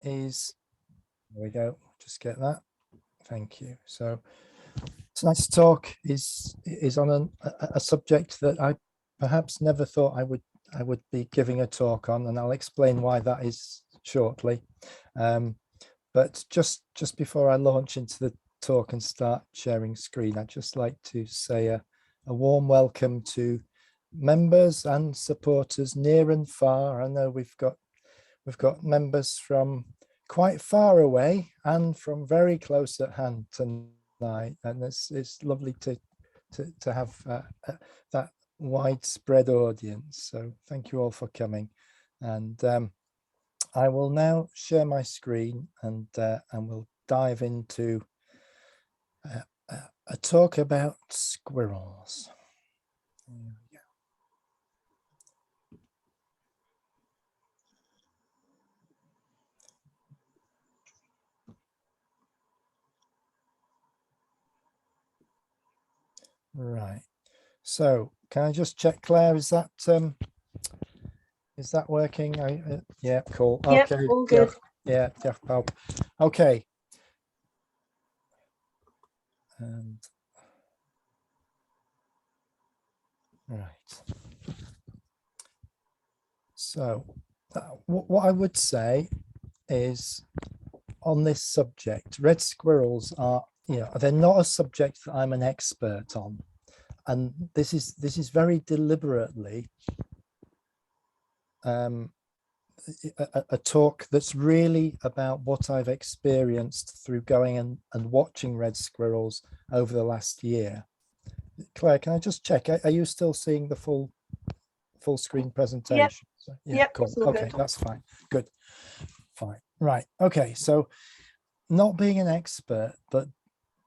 is, there we go, just get that. Thank you. So tonight's talk is on a subject that I perhaps never thought I would be giving a talk on, and I'll explain why that is shortly. But just before I launch into the talk and start sharing screen, I'd just like to say a warm welcome to members and supporters near and far. I know we've got members from quite far away and from very close at hand tonight, and it's lovely to have that widespread audience. So thank you all for coming, and I will now share my screen and we'll dive into a talk about squirrels. Right. So can I just check, Claire? Is that working? Yeah, cool. Yep, Okay. all good. Yeah, Jeff Pope. Okay. And right. So what I would say is, on this subject, red squirrels are, they're not a subject that I'm an expert on, and this is very deliberately a talk that's really about what I've experienced through going and watching red squirrels over the last year. Claire, can I just check? Are you still seeing the full screen presentation? Yep. So, yeah, yep, cool. Okay, good. that's fine. Good. Fine. Right. Okay. So, not being an expert, but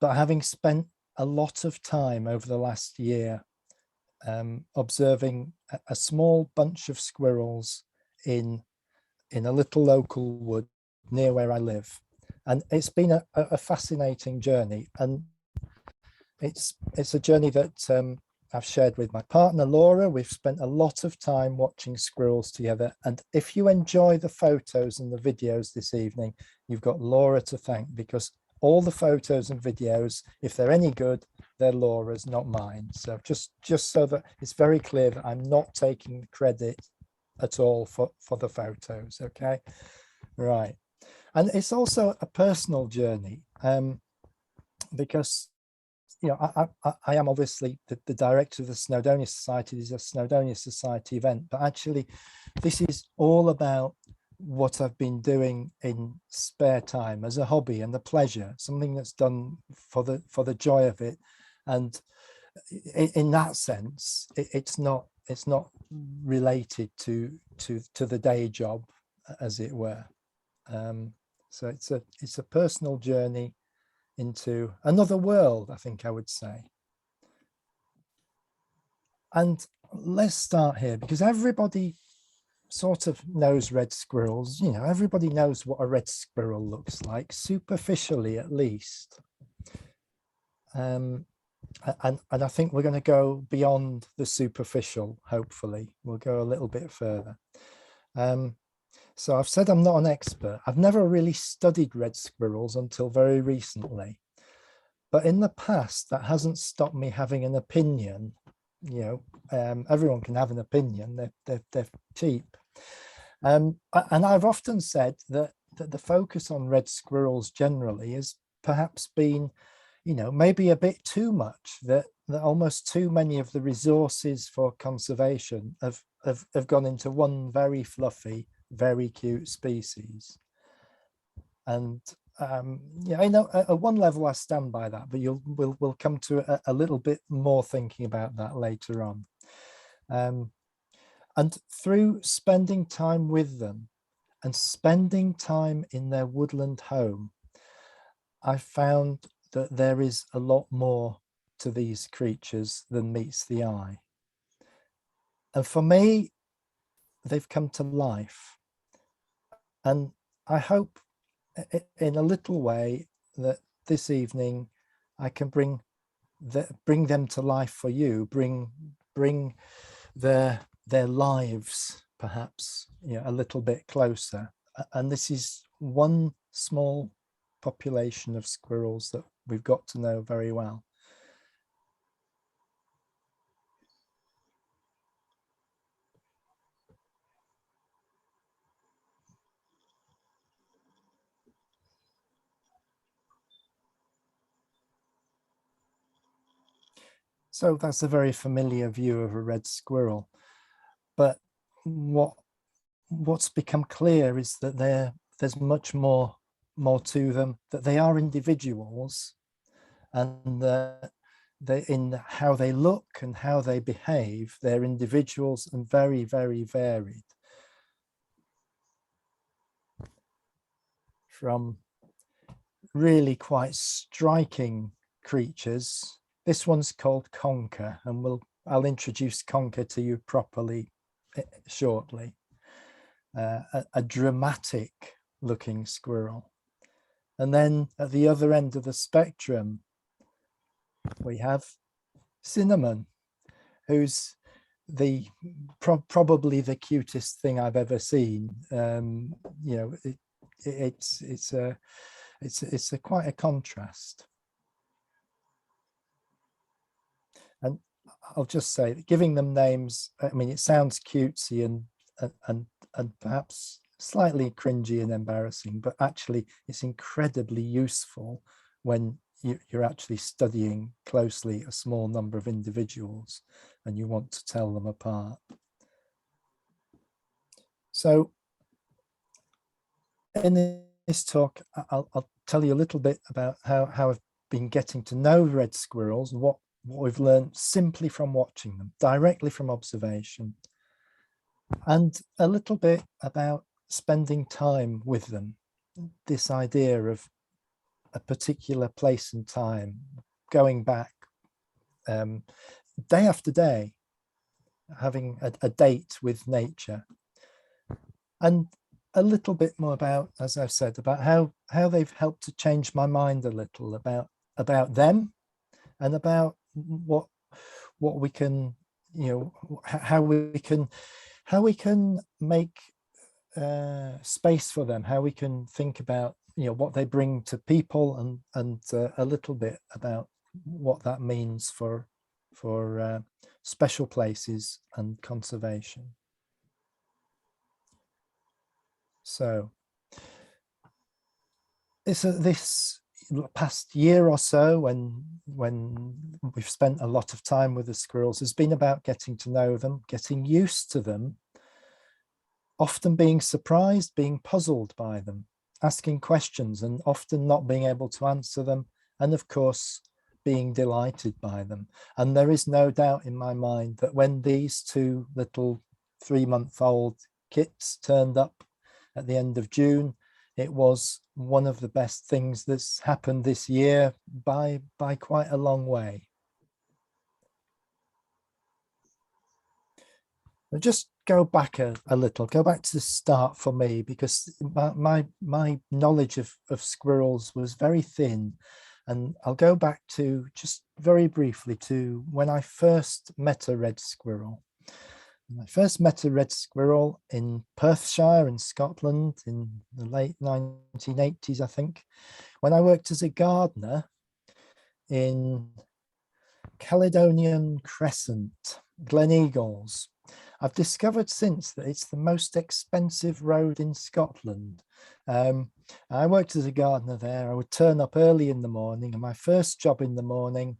having spent a lot of time over the last year observing a small bunch of squirrels in a little local wood near where I live, and it's been a fascinating journey, and it's a journey that I've shared with my partner Laura. We've spent a lot of time watching squirrels together, and if you enjoy the photos and the videos this evening, you've got Laura to thank, because all the photos and videos, if they're any good, they're Laura's, not mine. So just so that it's very clear that I'm not taking credit at all for the photos. Okay, right. And it's also a personal journey, because I am obviously the director of the Snowdonia Society. This is a Snowdonia Society event, but actually this is all about what I've been doing in spare time as a hobby and a pleasure, something that's done for the joy of it. And in that sense, it's not related to the day job, as it were. So it's a personal journey into another world, I think I would say. And let's start here, because everybody sort of knows red squirrels. Everybody knows what a red squirrel looks like, superficially at least. And I think we're going to go beyond the superficial. Hopefully we'll go a little bit further. So I've said I'm not an expert. I've never really studied red squirrels until very recently, but in the past that hasn't stopped me having an opinion. Everyone can have an opinion. They're cheap. And I've often said that the focus on red squirrels generally has perhaps been, maybe a bit too much, that almost too many of the resources for conservation have gone into one very fluffy, very cute species. And I know at one level I stand by that, but we'll come to a little bit more thinking about that later on. And through spending time with them and spending time in their woodland home, I found that there is a lot more to these creatures than meets the eye. And for me, they've come to life. And I hope in a little way that this evening I can bring them to life for you, bring their lives perhaps a little bit closer. And this is one small population of squirrels that we've got to know very well. So that's a very familiar view of a red squirrel. But what's become clear is that there's much more to them, that they are individuals, and that they, in how they look and how they behave, they're individuals and very, very varied. From really quite striking creatures. This one's called Conker, and I'll introduce Conker to you properly shortly. A dramatic looking squirrel. And then at the other end of the spectrum, we have Cinnamon, who's probably the cutest thing I've ever seen. You know, it's quite a contrast. And I'll just say, giving them names, I mean, it sounds cutesy and perhaps slightly cringy and embarrassing, but actually it's incredibly useful when you're actually studying closely a small number of individuals and you want to tell them apart. So in this talk, I'll tell you a little bit about how I've been getting to know red squirrels and what we've learned simply from watching them, directly from observation, and a little bit about spending time with them, this idea of a particular place and time, going back day after day, having a date with nature, and a little bit more about, as I've said, about how they've helped to change my mind a little about them and about what we can, you know, how we can make space for them, how we can think about, you know, what they bring to people, and a little bit about what that means for special places and conservation. So this past year or so, when we've spent a lot of time with the squirrels, has been about getting to know them, getting used to them, often being surprised, being puzzled by them, asking questions and often not being able to answer them, and of course being delighted by them. And there is no doubt in my mind that when these two little 3-month-old kits turned up at the end of June, it was one of the best things that's happened this year by quite a long way. I'll just go back a little, go back to the start for me, because my knowledge of squirrels was very thin. And I'll go back to just very briefly to when I first met a red squirrel. I first met a red squirrel in Perthshire in Scotland in the late 1980s, I think, when I worked as a gardener in Caledonian Crescent, Gleneagles. I've discovered since that it's the most expensive road in Scotland. I worked as a gardener there. I would turn up early in the morning, and my first job in the morning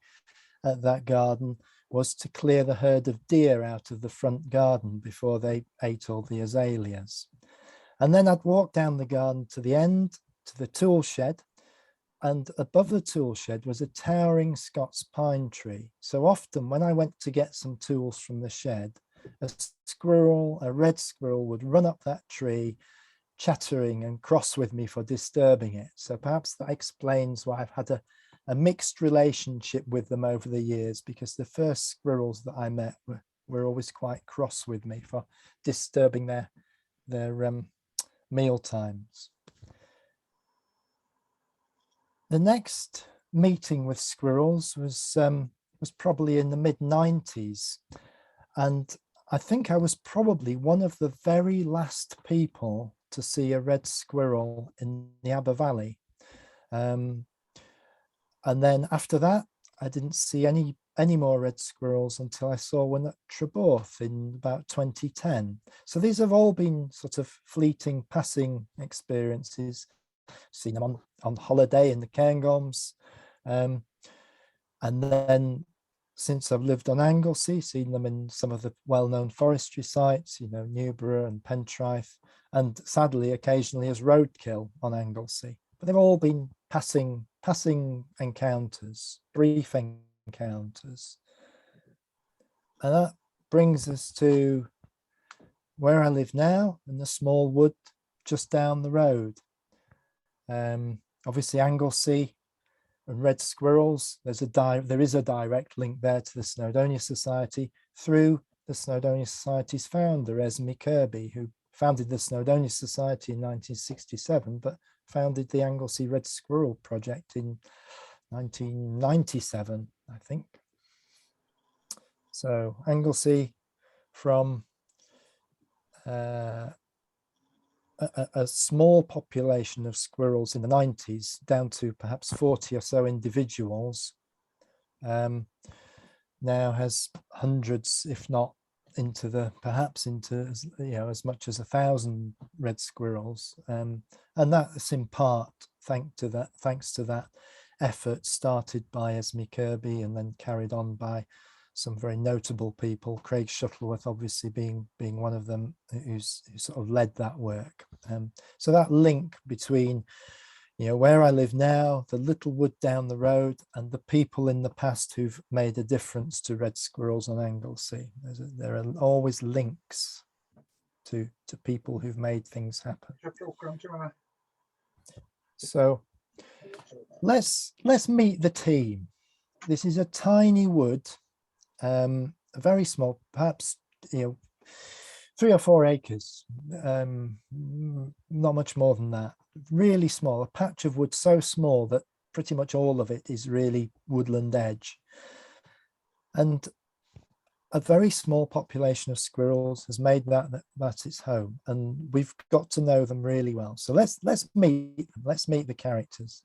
at that garden was to clear the herd of deer out of the front garden before they ate all the azaleas. And then I'd walk down the garden to the end, to the tool shed, and above the tool shed was a towering Scots pine tree. So often when I went to get some tools from the shed, a red squirrel would run up that tree, chattering and cross with me for disturbing it. So perhaps that explains why I've had a mixed relationship with them over the years, because the first squirrels that I met were always quite cross with me for disturbing their meal times. The next meeting with squirrels was probably in the mid-90s, and I think I was probably one of the very last people to see a red squirrel in the Aber Valley. And then after that, I didn't see any more red squirrels until I saw one at Treborth in about 2010. So these have all been sort of fleeting, passing experiences. Seen them on holiday in the Cairngorms. And then since I've lived on Anglesey, seen them in some of the well-known forestry sites, you know, Newborough and Pentraeth, and sadly, occasionally as roadkill on Anglesey. But they've all been passing encounters, brief encounters. And that brings us to where I live now, in the small wood just down the road. Obviously Anglesey and red squirrels, there is a direct link there to the Snowdonia Society through the Snowdonia Society's founder, Esme Kirby, who founded the Snowdonia Society in 1967, but founded the Anglesey Red Squirrel Project in 1997, I think. So Anglesey, from a small population of squirrels in the 90s down to perhaps 40 or so individuals, now has hundreds, if not perhaps into as much as 1,000 red squirrels, and that's in part thanks to that effort started by Esme Kirby and then carried on by some very notable people, Craig Shuttleworth obviously being one of them, who sort of led that work. So that link between, you know, where I live now, the little wood down the road, and the people in the past who've made a difference to red squirrels on Anglesey. There are always links to people who've made things happen. So let's meet the team. This is a tiny wood, very small, perhaps 3 or 4 acres, not much more than that. Really small, a patch of wood so small that pretty much all of it is really woodland edge. And a very small population of squirrels has made that its home, and we've got to know them really well. So let's meet them. Let's meet the characters.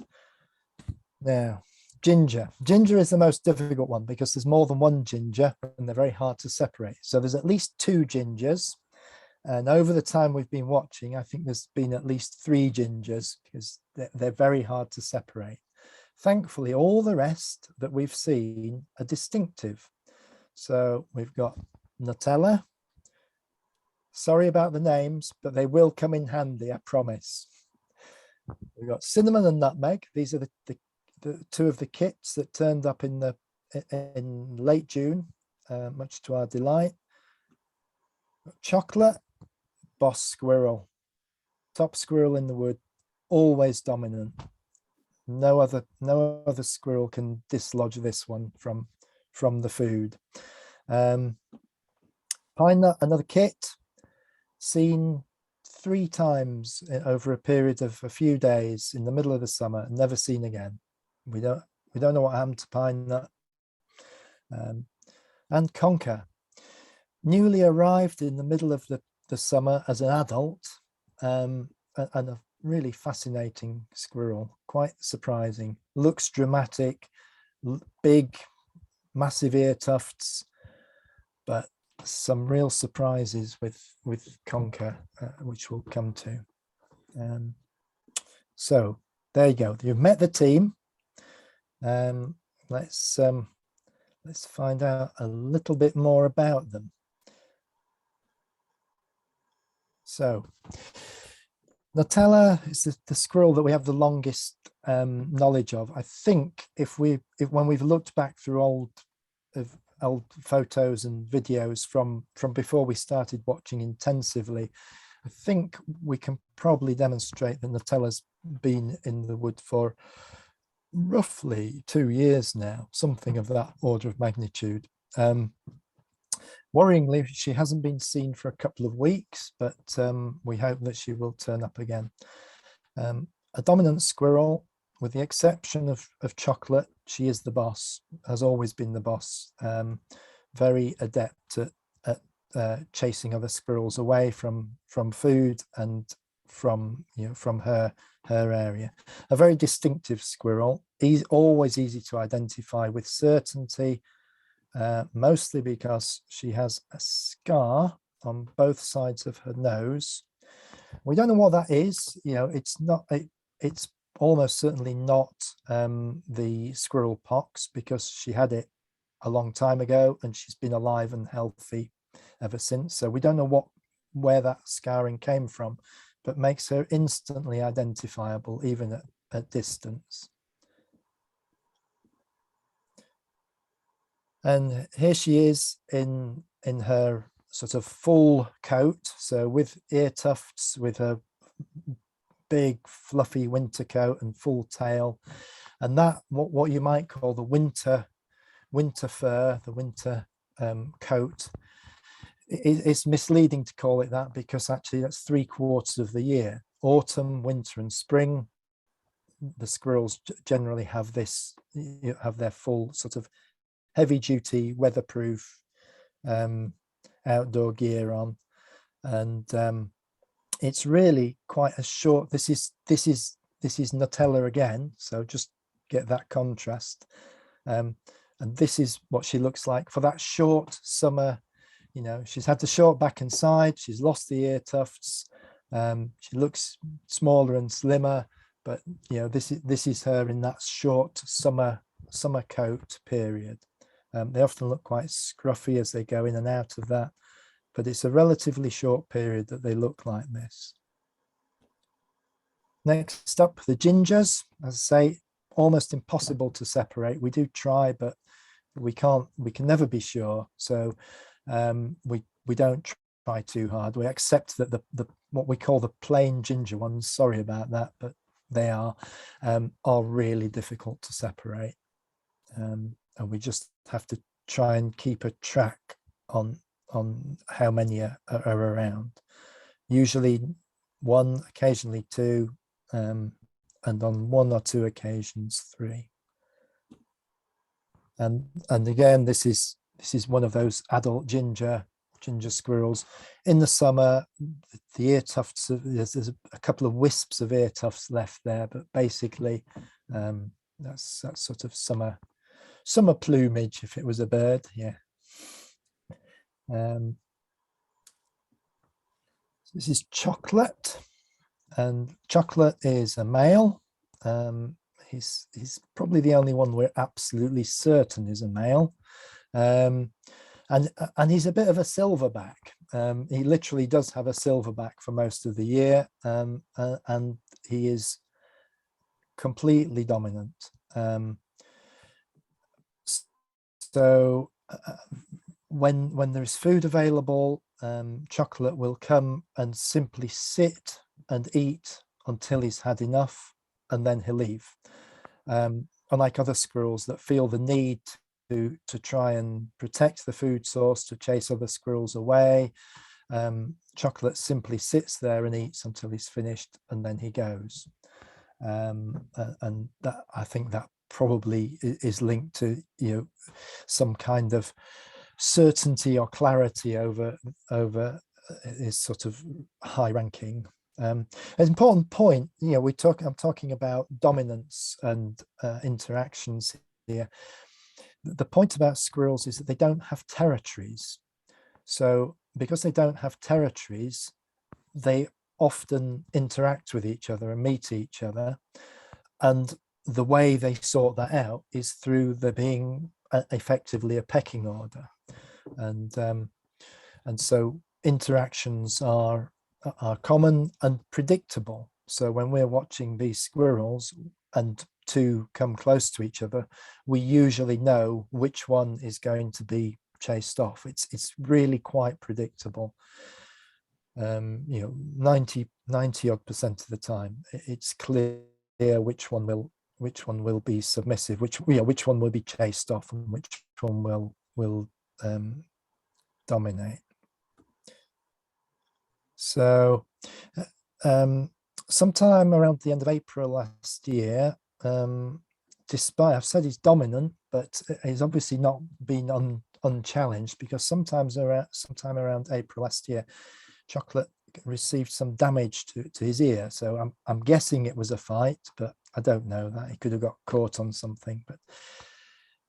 Now, Ginger is the most difficult one because there's more than one Ginger and they're very hard to separate. So there's at least 2 Gingers. And over the time we've been watching, I think there's been at least 3 Gingers because they're very hard to separate. Thankfully, all the rest that we've seen are distinctive. So we've got Nutella. Sorry about the names, but they will come in handy, I promise. We've got Cinnamon and Nutmeg. These are the 2 of the kits that turned up in late June, much to our delight. Chocolate, boss squirrel, top squirrel in the wood, always dominant. No other squirrel can dislodge this one from the food. Pine nut, another kit, seen 3 times over a period of a few days in the middle of the summer, never seen again. We don't know what happened to pine nut. And conker, newly arrived in the middle of the summer as an adult, and a really fascinating squirrel, quite surprising. Looks dramatic, big, massive ear tufts, but some real surprises with conker, which we'll come to. So there you go. You've met the team. Let's find out a little bit more about them. So Nutella is the squirrel that we have the longest knowledge of. I think when we've looked back through old photos and videos from before we started watching intensively, I think we can probably demonstrate that Nutella's been in the wood for roughly 2 years now, something of that order of magnitude. Worryingly, she hasn't been seen for a couple of weeks, but we hope that she will turn up again. A dominant squirrel, with the exception of Chocolate. She is the boss, has always been the boss. Very adept at chasing other squirrels away from food and from from her area. A very distinctive squirrel. He's always easy to identify with certainty, mostly because she has a scar on both sides of her nose. We don't know what that is. It's not. It's almost certainly not the squirrel pox, because she had it a long time ago and she's been alive and healthy ever since. So we don't know where that scarring came from, but makes her instantly identifiable even at distance. And here she is in her sort of full coat, so with ear tufts, with her big fluffy winter coat and full tail, and that what you might call the winter fur, the winter coat. It's misleading to call it that, because actually that's 3/4 of the year. Autumn, winter, and spring, the squirrels generally have this, have their full sort of heavy duty weatherproof outdoor gear on, and it's really quite a short. This is Nutella again, so just get that contrast. And this is what she looks like for that short summer. She's had the short back and side, she's lost the ear tufts, she looks smaller and slimmer, but this is her in that short summer coat period. They often look quite scruffy as they go in and out of that, but it's a relatively short period that they look like this. Next up, the gingers. As I say, almost impossible to separate. We do try, but we can never be sure. So we don't try too hard. We accept that the what we call the plain ginger ones, sorry about that, but they are really difficult to separate, and we just have to try and keep a track on how many are around. Usually one, occasionally two, and on one or two occasions three. And again, this is one of those adult ginger squirrels. In the summer, the ear tufts, there's a couple of wisps of ear tufts left there, but basically that's sort of summer plumage if it was a bird. Yeah. This is Chocolate, and Chocolate is a male. He's probably the only one we're absolutely certain is a male. And he's a bit of a silverback. He literally does have a silverback for most of the year, and he is completely dominant. So when there's food available, Chocolate will come and simply sit and eat until he's had enough, and then he'll leave. Unlike other squirrels that feel the need to try and protect the food source, to chase other squirrels away, Chocolate simply sits there and eats until he's finished, and then he goes. And that, I think that probably is linked to some kind of certainty or clarity over his sort of high ranking. An important point, I'm talking about dominance and interactions here. The point about squirrels is that they don't have territories. So because they don't have territories, they often interact with each other and meet each other. And the way they sort that out is through there being effectively a pecking order. And so interactions are common and predictable. So when we're watching these squirrels and two come close to each other, we usually know which one is going to be chased off. It's really quite predictable. 90% of the time, it's clear which one will be submissive, which one will be chased off, and which one will dominate. So sometime around the end of April last year, despite I've said he's dominant, but he's obviously not been unchallenged, because sometime around April last year, Chocolate received some damage to his ear. So I'm guessing it was a fight, but I don't know that. He could have got caught on something. But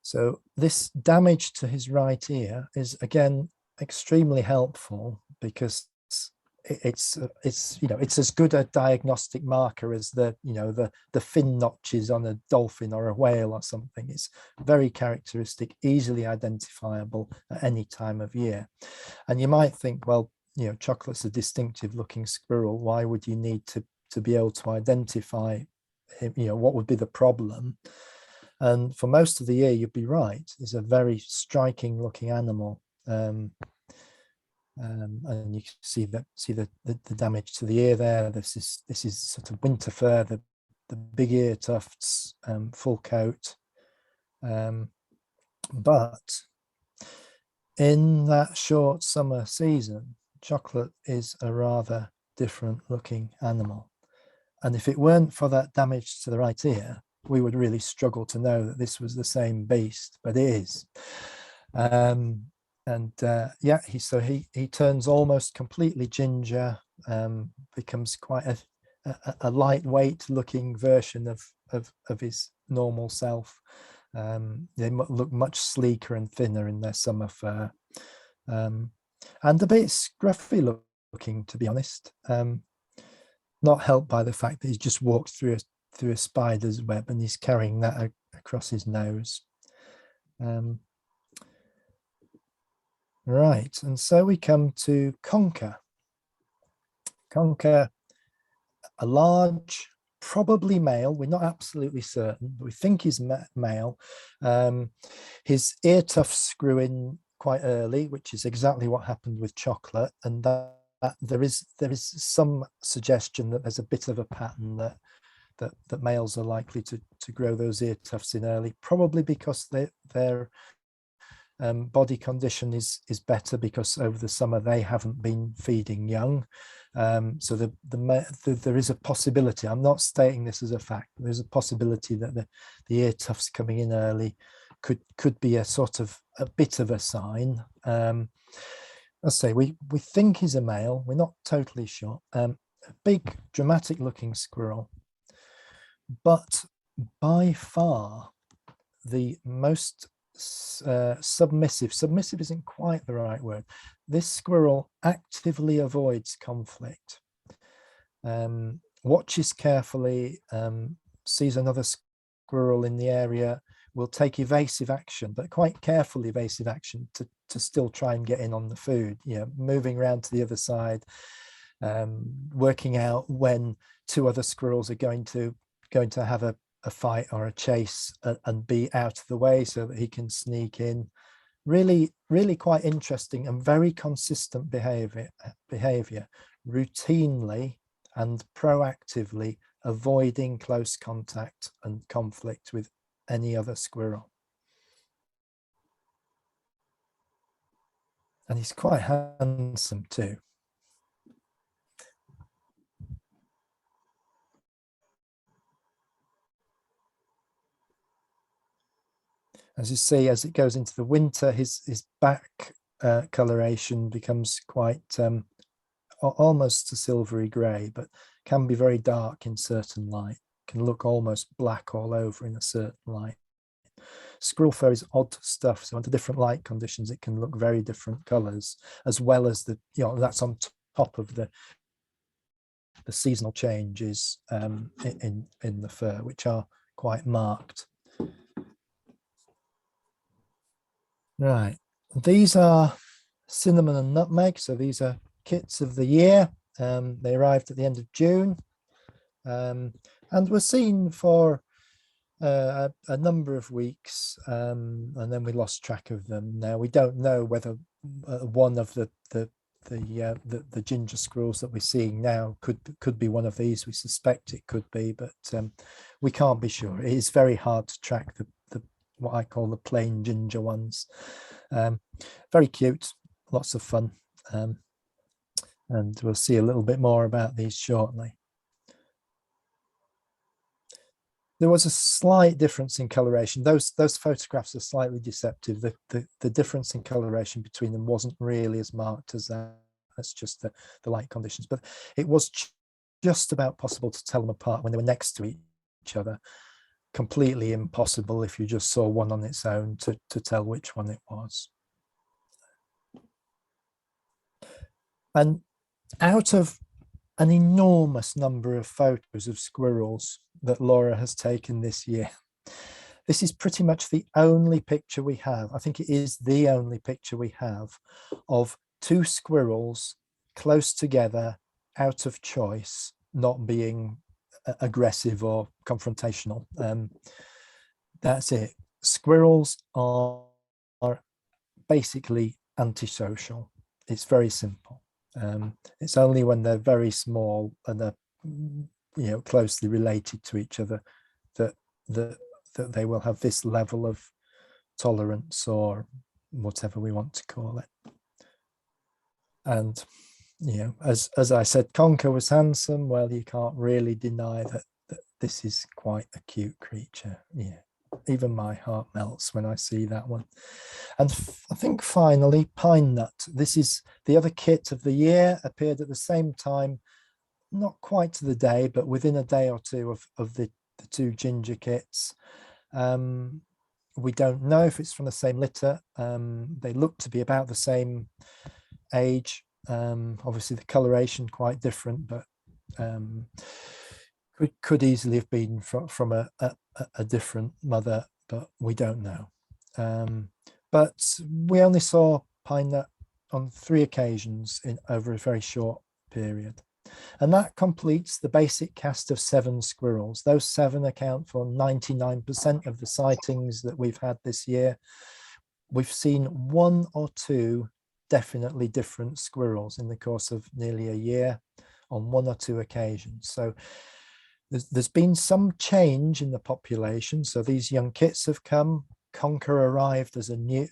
so this damage to his right ear is again extremely helpful, because it's it's as good a diagnostic marker as the fin notches on a dolphin or a whale or something. It's very characteristic, easily identifiable at any time of year. And you might think, well, Chocolate's a distinctive looking squirrel. Why would you need to be able to identify him? What would be the problem? And for most of the year, you'd be right. It's a very striking looking animal. And you can see the damage to the ear there. This is sort of winter fur, the big ear tufts, full coat. But in that short summer season, Chocolate is a rather different looking animal. And if it weren't for that damage to the right ear, we would really struggle to know that this was the same beast, but it is. Yeah, he turns almost completely ginger, becomes quite a lightweight looking version of his normal self. They look much sleeker and thinner in their summer fur, and a bit scruffy looking, to be honest. Not helped by the fact that he's just walked through a spider's web and he's carrying that across his nose. Right, and so we come to Conker. Conker, a large, probably male. We're not absolutely certain, but we think he's male. His ear tufts screw in quite early, which is exactly what happened with Chocolate, and that there is some suggestion that there's a bit of a pattern that males are likely to grow those ear tufts in early, probably because their body condition is better, because over the summer they haven't been feeding young. So there is a possibility. I'm not stating this as a fact. There's a possibility that the ear tufts coming in early could be a sort of a bit of a sign. Let's say we think he's a male. We're not totally sure. A big, dramatic looking squirrel, but by far the most submissive isn't quite the right word. This squirrel actively avoids conflict, watches carefully, sees another squirrel in the area, will take evasive action, but quite careful evasive action to still try and get in on the food, moving around to the other side, working out when two other squirrels are going to have a fight or a chase, and be out of the way so that he can sneak in. Really, really quite interesting and very consistent behavior, routinely and proactively avoiding close contact and conflict with any other squirrel. And he's quite handsome too. As you see, as it goes into the winter, his back coloration becomes quite almost a silvery grey, but can be very dark in certain light. Can look almost black all over in a certain light. Squirrel fur is odd stuff, so under different light conditions it can look very different colours, as well as that's on top of the seasonal changes in the fur, which are quite marked. Right, these are Cinnamon and Nutmeg, so these are kits of the year. They arrived at the end of June, and were seen for a number of weeks, and then we lost track of them. Now we don't know whether one of the ginger squirrels that we're seeing now could be one of these. We suspect it could be, but we can't be sure. It is very hard to track the what I call the plain ginger ones. Very cute, lots of fun, and we'll see a little bit more about these shortly. There was a slight difference in coloration. Those photographs are slightly deceptive. The difference in coloration between them wasn't really as marked as that. That's just the light conditions. But it was just about possible to tell them apart when they were next to each other. Completely impossible if you just saw one on its own to tell which one it was. And out of an enormous number of photos of squirrels that Laura has taken this year, this is pretty much the only picture we have. I think it is the only picture we have of two squirrels close together out of choice, not being aggressive or confrontational. That's it. Squirrels are basically antisocial. It's very simple. It's only when they're very small and they're closely related to each other that they will have this level of tolerance, or whatever we want to call it. And as I said, Conker was handsome. Well, you can't really deny that this is quite a cute creature. Yeah, even my heart melts when I see that one. And I think finally, Pine Nut. This is the other kit of the year, appeared at the same time, not quite to the day, but within a day or two of the two ginger kits. We don't know if it's from the same litter. They look to be about the same age. Obviously the coloration quite different, but could easily have been from a different mother, but we don't know. But we only saw Pine Nut on 3 occasions over a very short period. And that completes the basic cast of 7 squirrels. Those 7 account for 99% of the sightings that we've had this year. We've seen 1 or 2 definitely different squirrels in the course of nearly a year on 1 or 2 occasions. So there's been some change in the population. So these young kits have come. Conker arrived as a new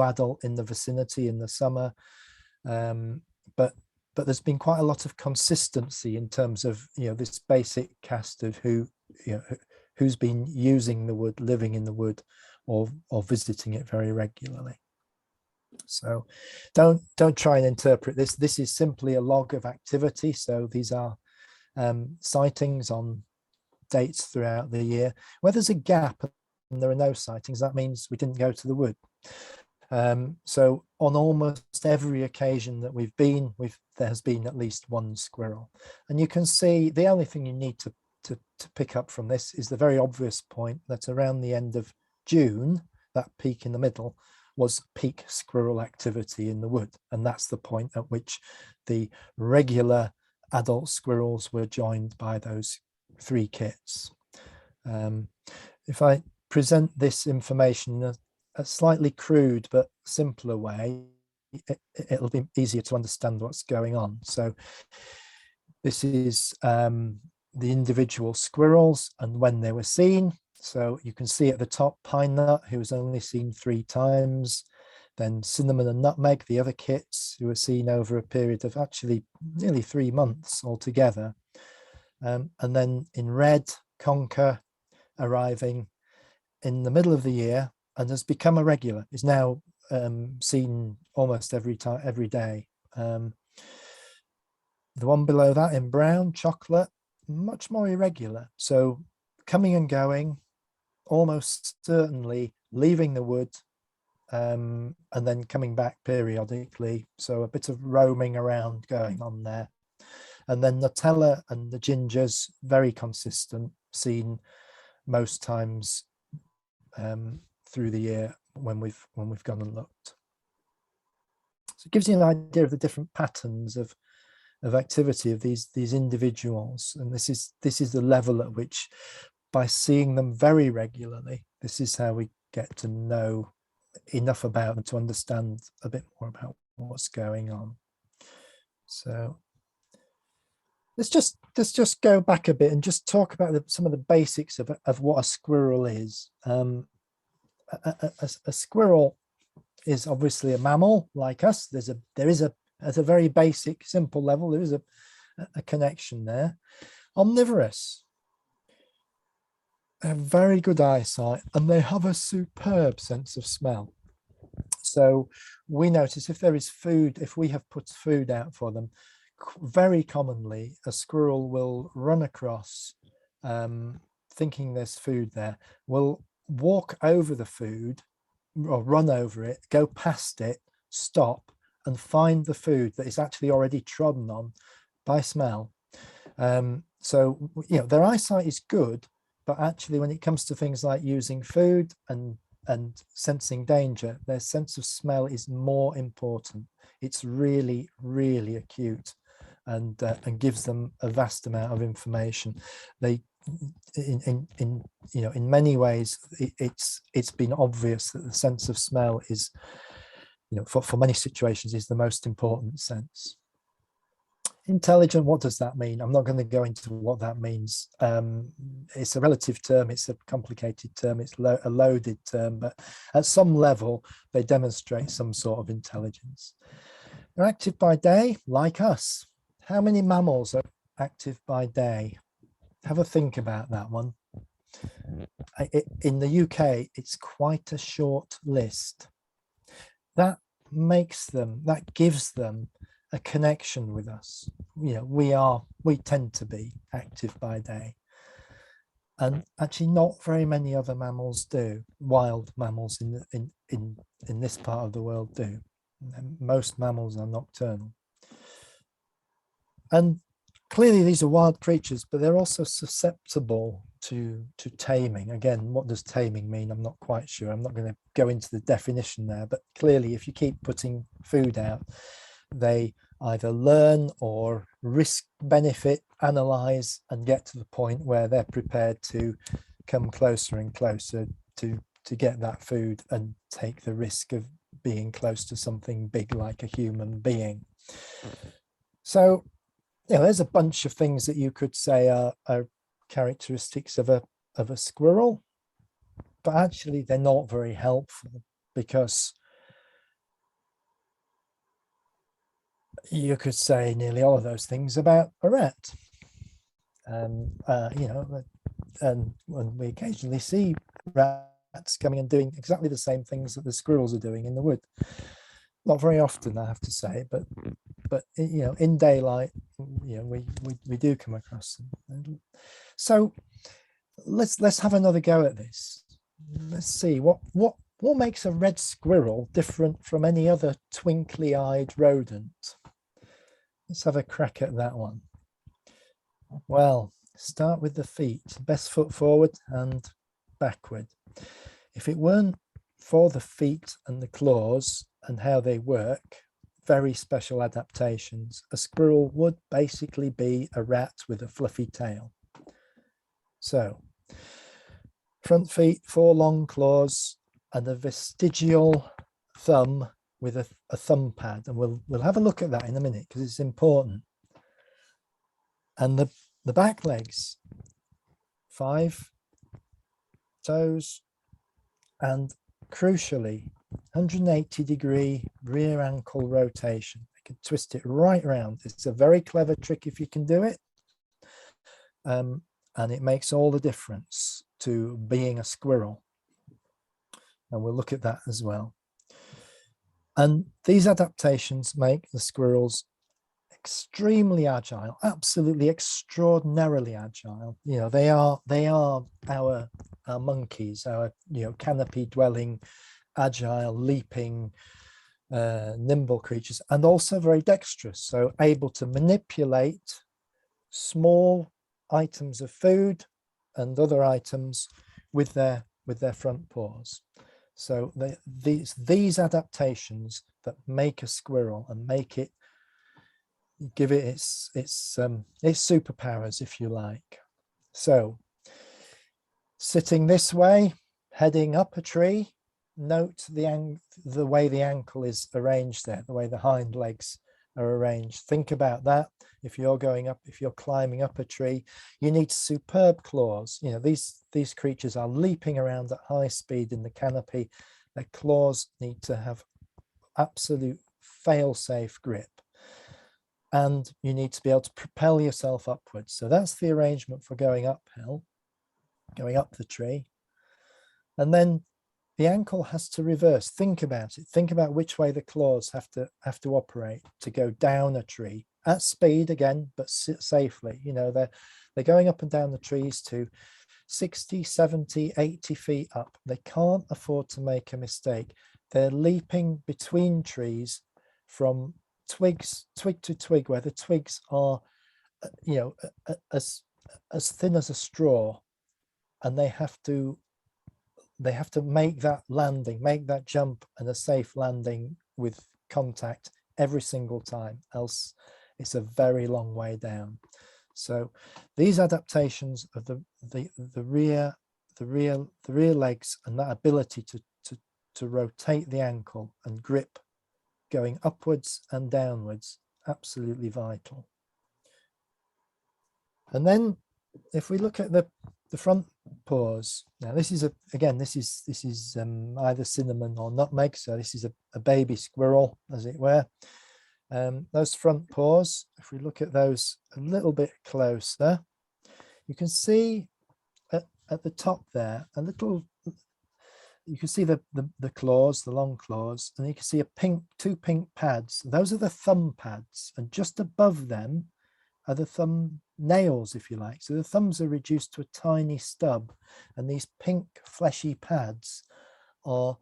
adult in the vicinity in the summer, but there's been quite a lot of consistency in terms of this basic cast of who's been using the wood, living in the wood, or visiting it very regularly. So don't try and interpret this. This is simply a log of activity. So these are sightings on dates throughout the year. Where there's a gap and there are no sightings, that means we didn't go to the wood. So on almost every occasion that we've been, there has been at least 1 squirrel. And you can see the only thing you need to pick up from this is the very obvious point that around the end of June, that peak in the middle was peak squirrel activity in the wood. And that's the point at which the regular adult squirrels were joined by those 3 kits. If I present this information in a slightly crude but simpler way, it'll be easier to understand what's going on. So this is the individual squirrels and when they were seen. So you can see at the top Pine Nut, who was only seen 3 times, then Cinnamon and Nutmeg, the other kits, who were seen over a period of actually nearly 3 months altogether. And then in red, Conker, arriving in the middle of the year and has become a regular, is now seen almost every day. The one below that in brown, Chocolate, much more irregular. So coming and going, almost certainly leaving the wood, and then coming back periodically. So a bit of roaming around going on there. And then Nutella and the gingers, very consistent, seen most times through the year when we've gone and looked. So it gives you an idea of the different patterns of activity of these individuals. And this is the level at which, by seeing them very regularly, this is how we get to know enough about them to understand a bit more about what's going on. So let's just go back a bit and just talk about some of the basics of what a squirrel is. A squirrel is obviously a mammal like us. There is at a very basic, simple level, there is a connection there. Omnivorous. They have very good eyesight and they have a superb sense of smell. So we notice if there is food, if we have put food out for them, very commonly a squirrel will run across, thinking there's food there, will walk over the food or run over it, go past it, stop, and find the food that is actually already trodden on by smell. So, you know, their eyesight is good, but actually when it comes to things like using food and sensing danger, their sense of smell is more important. It's really, really acute, and gives them a vast amount of information. They, in you know, in many ways, it's been obvious that the sense of smell is, you know, for many situations, is the most important sense. Intelligent, what does that mean? I'm not going to go into what that means. It's a relative term, it's a complicated term, it's a loaded term, but at some level they demonstrate some sort of intelligence. They're active by day, like us. How many mammals are active by day? Have a think about that one. In the UK, it's quite a short list. That gives them a connection with us. You know, we tend to be active by day, and actually not very many other mammals do. Wild mammals in this part of the world do. Most mammals are nocturnal, and clearly these are wild creatures, but they're also susceptible to taming. Again, what does taming mean? I'm not quite sure. I'm not going to go into the definition there, but clearly if you keep putting food out, they either learn or risk benefit analyze and get to the point where they're prepared to come closer and closer to get that food and take the risk of being close to something big like a human being. So, you know, there's a bunch of things that you could say are characteristics of a squirrel, but actually they're not very helpful, because you could say nearly all of those things about a rat. You know, and when we occasionally see rats coming and doing exactly the same things that the squirrels are doing in the wood. Not very often, I have to say, but you know, in daylight, you know, we do come across them. So let's have another go at this. Let's see what makes a red squirrel different from any other twinkly-eyed rodent. Let's have a crack at that one. Well, start with the feet. Best foot forward and backward. If it weren't for the feet and the claws and how they work, very special adaptations, a squirrel would basically be a rat with a fluffy tail. So, front feet, 4 long claws, and a vestigial thumb with a thumb pad, and we'll have a look at that in a minute because it's important. And the back legs, 5 toes, and crucially 180-degree rear ankle rotation. I can twist it right around. It's a very clever trick if you can do it, and it makes all the difference to being a squirrel, and we'll look at that as well. And these adaptations make the squirrels extremely agile, absolutely extraordinarily agile. You know, they are our monkeys, our, you know, canopy dwelling, agile, leaping, nimble creatures, and also very dexterous, so able to manipulate small items of food and other items with their front paws. So these adaptations that make a squirrel and make it, give it its superpowers, if you like. So sitting this way, heading up a tree, note the way the ankle is arranged there, the way the hind legs are arranged. Think about that. If you're climbing up a tree, you need superb claws. You know, these creatures are leaping around at high speed in the canopy. Their claws need to have absolute fail-safe grip, and you need to be able to propel yourself upwards. So that's the arrangement for going uphill, going up the tree. And then the ankle has to reverse. Think about it. Think about which way the claws have to operate to go down a tree at speed again, but safely. You know, they're going up and down the trees to 60, 70, 80 feet up. They can't afford to make a mistake. They're leaping between trees from twig to twig, where the twigs are, you know, as thin as a straw, and they have to make that landing, make that jump and a safe landing with contact every single time, else it's a very long way down. So these adaptations of the rear legs and that ability to rotate the ankle and grip going upwards and downwards, absolutely vital. And then if we look at the front paws, now this is either cinnamon or nutmeg, so this is a baby squirrel, as it were. Those front paws, if we look at those a little bit closer, you can see at the top there a little, you can see the claws, the long claws, and you can see two pink pads. Those are the thumb pads, and just above them are the thumb nails, if you like. So the thumbs are reduced to a tiny stub, and these pink fleshy pads are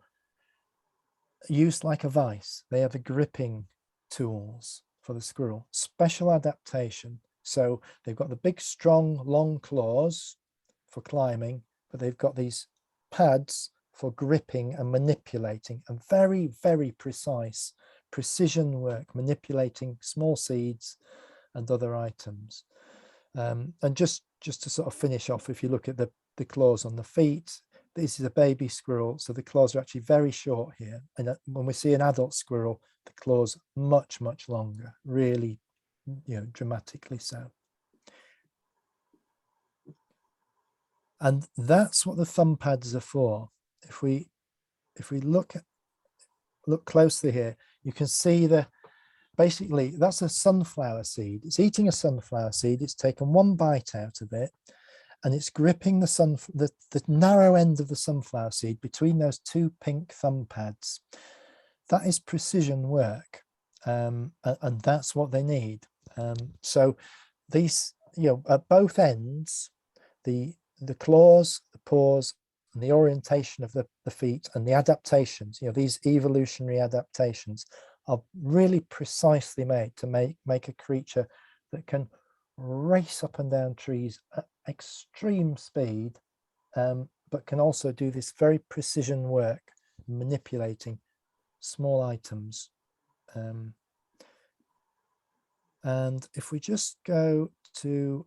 used like a vice. They are the gripping tools for the squirrel. Special adaptation. So they've got the big, strong, long claws for climbing, but they've got these pads for gripping and manipulating, and very, very precise precision work, manipulating small seeds and other items. And just to sort of finish off, if you look at the claws on the feet, this is a baby squirrel, so the claws are actually very short here. And when we see an adult squirrel, the claws much, much longer, really, you know, dramatically so. And that's what the thumb pads are for. If we look closely here, you can see basically that's a sunflower seed. It's eating a sunflower seed. It's taken one bite out of it, and it's gripping the narrow end of the sunflower seed between those two pink thumb pads. That is precision work, and that's what they need. So these, you know, at both ends, the claws, the paws, and the orientation of the feet and the adaptations, you know, these evolutionary adaptations are really precisely made to make a creature that can race up and down trees at extreme speed, but can also do this very precision work, manipulating small items. And if we just go to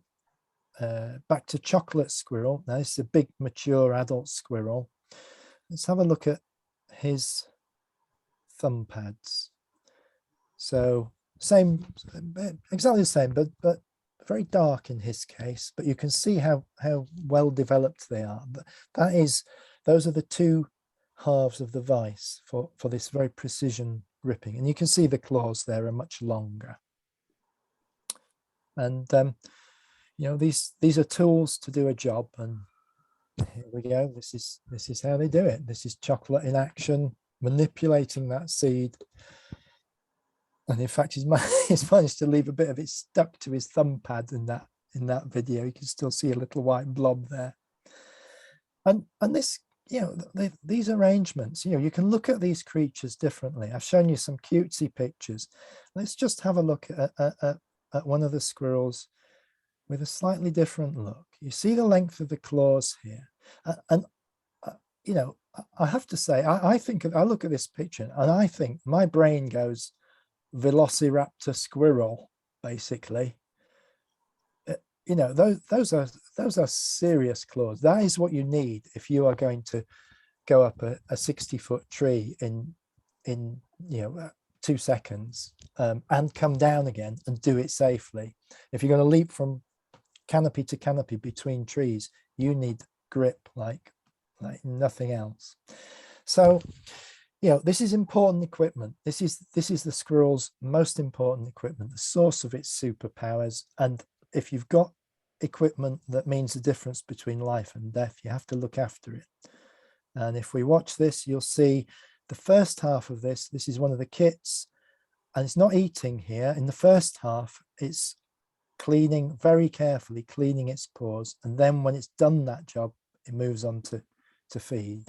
back to chocolate squirrel, now this is a big mature adult squirrel. Let's have a look at his thumb pads. So same, exactly the same, but very dark in his case. But you can see how well developed they are. Those are the two halves of the vice for this very precision gripping, and you can see the claws there are much longer. And you know, these are tools to do a job, and here we go. This is how they do it. This is chocolate in action, manipulating that seed. And in fact, he's managed to leave a bit of it stuck to his thumb pad in that video. You can still see a little white blob there. And this, you know, these arrangements, you know, you can look at these creatures differently. I've shown you some cutesy pictures. Let's just have a look at one of the squirrels with a slightly different look. You see the length of the claws here, and you know, I have to say, I look at this picture and I think my brain goes Velociraptor squirrel, basically. You know, those are serious claws. That is what you need if you are going to go up a 60-foot tree in you know 2 seconds, and come down again and do it safely. If you're going to leap from canopy to canopy between trees, you need grip like nothing else. So, you know, this is important equipment. This is the squirrel's most important equipment, the source of its superpowers. And if you've got equipment that means the difference between life and death, you have to look after it. And if we watch this, you'll see the first half of this. This is one of the kits, and it's not eating here. In the first half, it's cleaning very carefully, cleaning its paws. And then when it's done that job, it moves on to feed.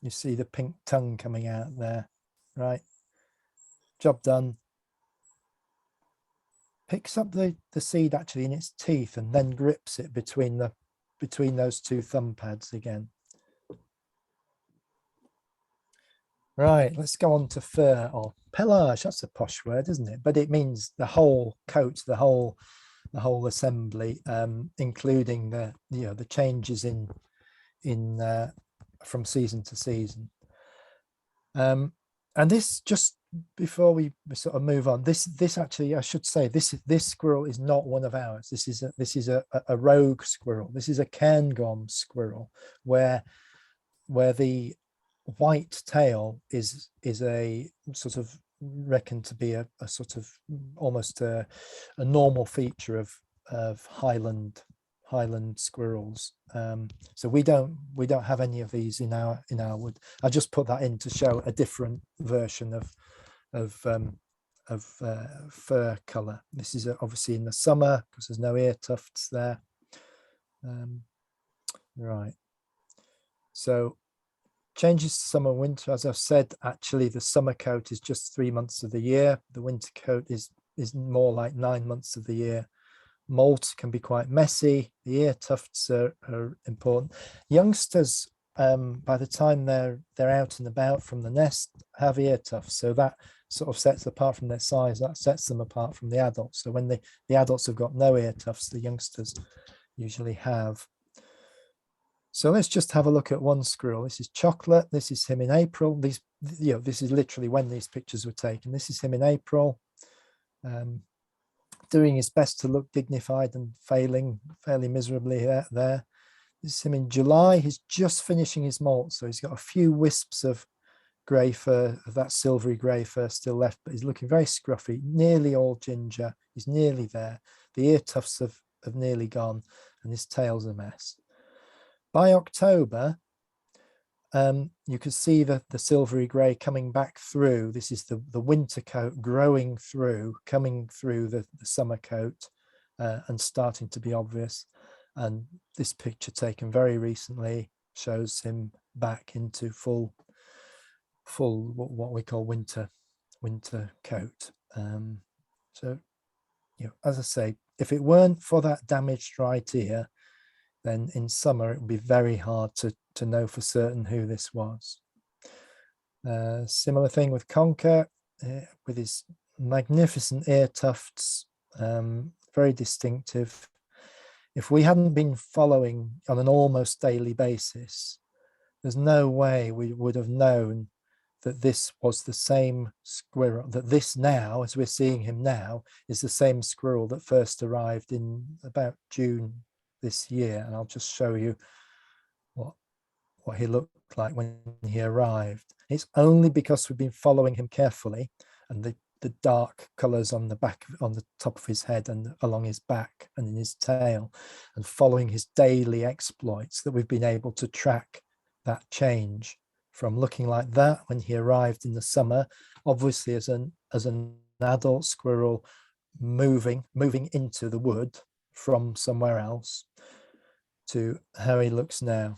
You see the pink tongue coming out there, right? Job done. Picks up the seed actually in its teeth and then grips it between those two thumb pads again. Right, let's go on to fur or pelage. That's a posh word, isn't it? But it means the whole coat, the whole assembly, including the changes in from season to season. And this, just before we sort of move on, this actually, I should say, this squirrel is not one of ours. This is a rogue squirrel. This is a Cairngorm squirrel, where the white tail is a sort of reckoned to be a sort of almost a normal feature of Highland squirrels. So we don't have any of these in our wood. I just put that in to show a different version of fur color. This is obviously in the summer because there's no ear tufts there. Right, so changes to summer winter. As I've said, actually the summer coat is just 3 months of the year. The winter coat is more like 9 months of the year. Molt can be quite messy. The ear tufts are important. Youngsters, by the time they're out and about from the nest, have ear tufts. So that sort of sets apart from their size. That sets them apart from the adults. So when the adults have got no ear tufts, the youngsters usually have. So let's just have a look at one squirrel. This is Chocolate. This is him in April. This is literally when these pictures were taken. This is him in April, doing his best to look dignified and failing fairly miserably there. This is him in July. He's just finishing his molt, so he's got a few wisps of grey fur, of that silvery grey fur still left, but he's looking very scruffy, nearly all ginger. He's nearly there. The ear tufts have nearly gone, and his tail's a mess. By October, you can see the silvery grey coming back through. This is the winter coat growing through, coming through the summer coat and starting to be obvious. And this picture taken very recently shows him back into full what we call winter coat. So, as I say, if it weren't for that damaged right ear, then in summer it would be very hard to know for certain who this was. Similar thing with Conker, with his magnificent ear tufts, very distinctive. If we hadn't been following on an almost daily basis, there's no way we would have known that this was the same squirrel, that this now, as we're seeing him now, is the same squirrel that first arrived in about June this year. And I'll just show you what he looked like when he arrived. It's only because we've been following him carefully, and the dark colors on the back, on the top of his head and along his back and in his tail, and following his daily exploits, that we've been able to track that change from looking like that when he arrived in the summer, obviously as an adult squirrel moving into the wood from somewhere else, to how he looks now.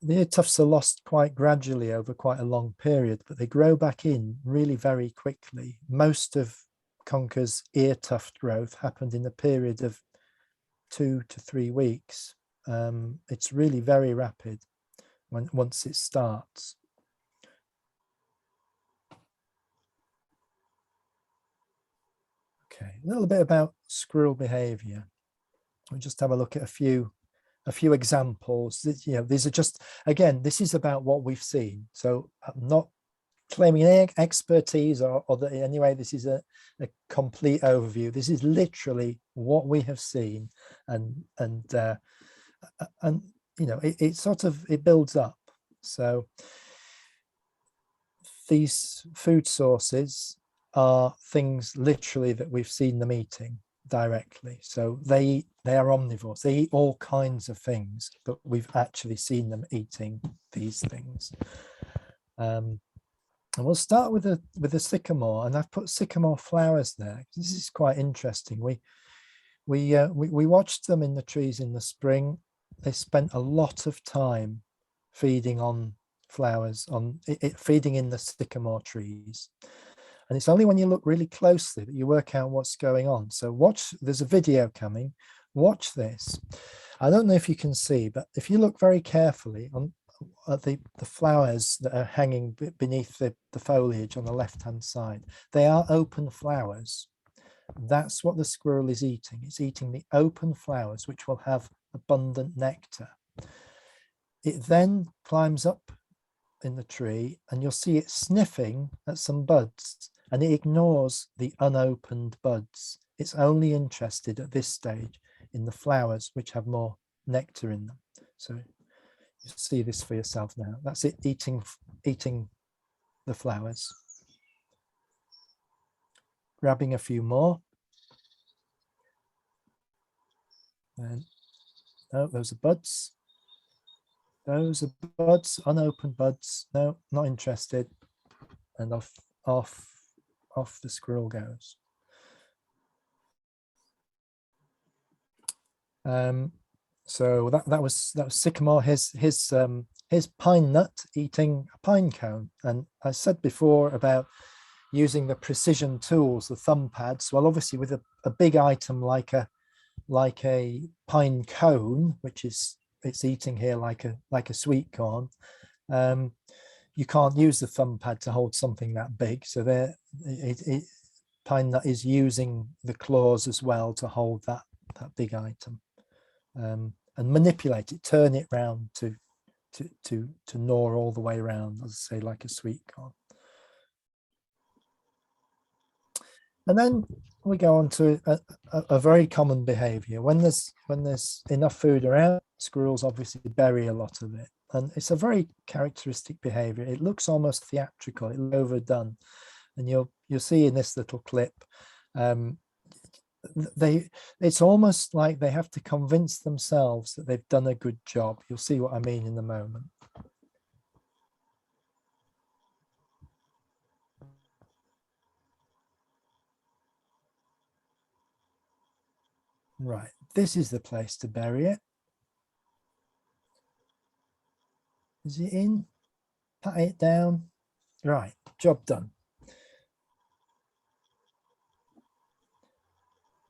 The ear tufts are lost quite gradually over quite a long period, but they grow back in really very quickly. Most of Conker's ear tuft growth happened in a period of 2 to 3 weeks. It's really very rapid once it starts. Okay, a little bit about squirrel behavior. We'll just have a look at a few examples. These are just, again, this is about what we've seen. So I'm not claiming any expertise or that in any way this is a complete overview. This is literally what we have seen, and it sort of, it builds up. So these food sources are things literally that we've seen them eating. directly. So they are omnivores. They eat all kinds of things, but we've actually seen them eating these things. And we'll start with the sycamore, and I've put sycamore flowers there. This is quite interesting. We watched them in the trees in the spring. They spent a lot of time feeding on flowers, on feeding in the sycamore trees. And it's only when you look really closely that you work out what's going on. So watch, there's a video coming, watch this. I don't know if you can see, but if you look very carefully at the flowers that are hanging beneath the foliage on the left-hand side, they are open flowers. That's what the squirrel is eating. It's eating the open flowers, which will have abundant nectar. It then climbs up in the tree, and you'll see it sniffing at some buds, and it ignores the unopened buds. It's only interested at this stage in the flowers, which have more nectar in them. So you see this for yourself now. That's it eating the flowers. Grabbing a few more. And oh, those are buds. Those are buds, unopened buds. No, not interested. And off the squirrel goes. So that was sycamore. His pine nut eating a pine cone. And I said before about using the precision tools, the thumb pads. Well, obviously with a big item like a pine cone, which is it's eating here like a sweet corn, you can't use the thumb pad to hold something that big. So there, pine nut is using the claws as well to hold that big item, and manipulate it, turn it round to gnaw all the way around, as I say, like a sweet corn. And then we go on to a very common behavior. When there's enough food around, squirrels obviously bury a lot of it. And it's a very characteristic behavior. It looks almost theatrical, it's overdone. And you'll see in this little clip, it's almost like they have to convince themselves that they've done a good job. You'll see what I mean in a moment. Right, this is the place to bury it. Is it in? Pat it down. Right, job done.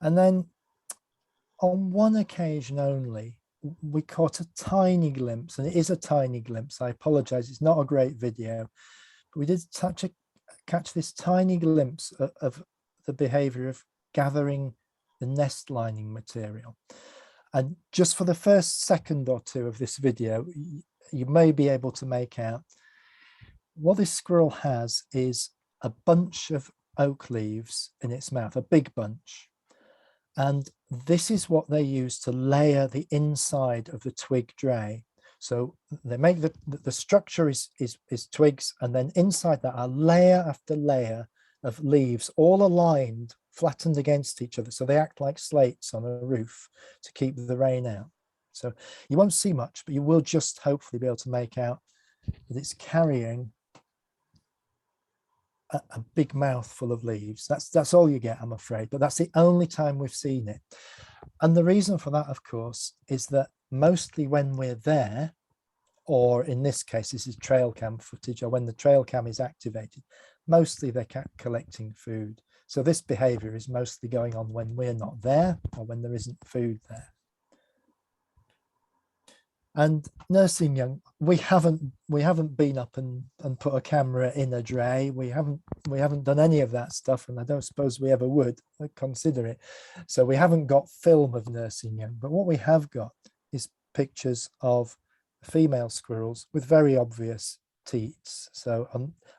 And then on one occasion only, we caught a tiny glimpse, and it is a tiny glimpse. I apologize, it's not a great video, but we did catch this tiny glimpse of the behavior of gathering the nest lining material. And just for the first second or two of this video, you may be able to make out what this squirrel has is a bunch of oak leaves in its mouth, a big bunch. And this is what they use to layer the inside of the twig tray. So they make the structure is twigs, and then inside that are layer after layer of leaves, all aligned, flattened against each other. So they act like slates on a roof to keep the rain out. So you won't see much, but you will just hopefully be able to make out that it's carrying a big mouthful of leaves. That's all you get, I'm afraid, but that's the only time we've seen it. And the reason for that, of course, is that mostly when we're there, or in this case, this is trail cam footage, or when the trail cam is activated, mostly they're collecting food. So this behavior is mostly going on when we're not there or when there isn't food there. And nursing young, we haven't been up and put a camera in a dray. We haven't done any of that stuff, and I don't suppose we ever would consider it. So we haven't got film of nursing young, but what we have got is pictures of female squirrels with very obvious teats. So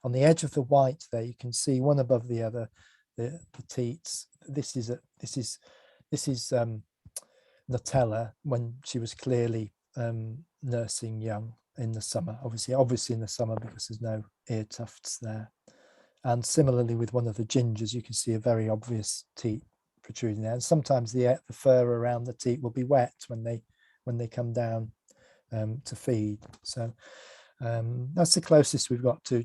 on the edge of the white there, you can see one above the other, the teats. This is Nutella when she was clearly nursing young in the summer, obviously in the summer because there's no ear tufts there. And similarly with one of the gingers, you can see a very obvious teat protruding out. And sometimes the fur around the teat will be wet when they come down to feed. So that's the closest we've got to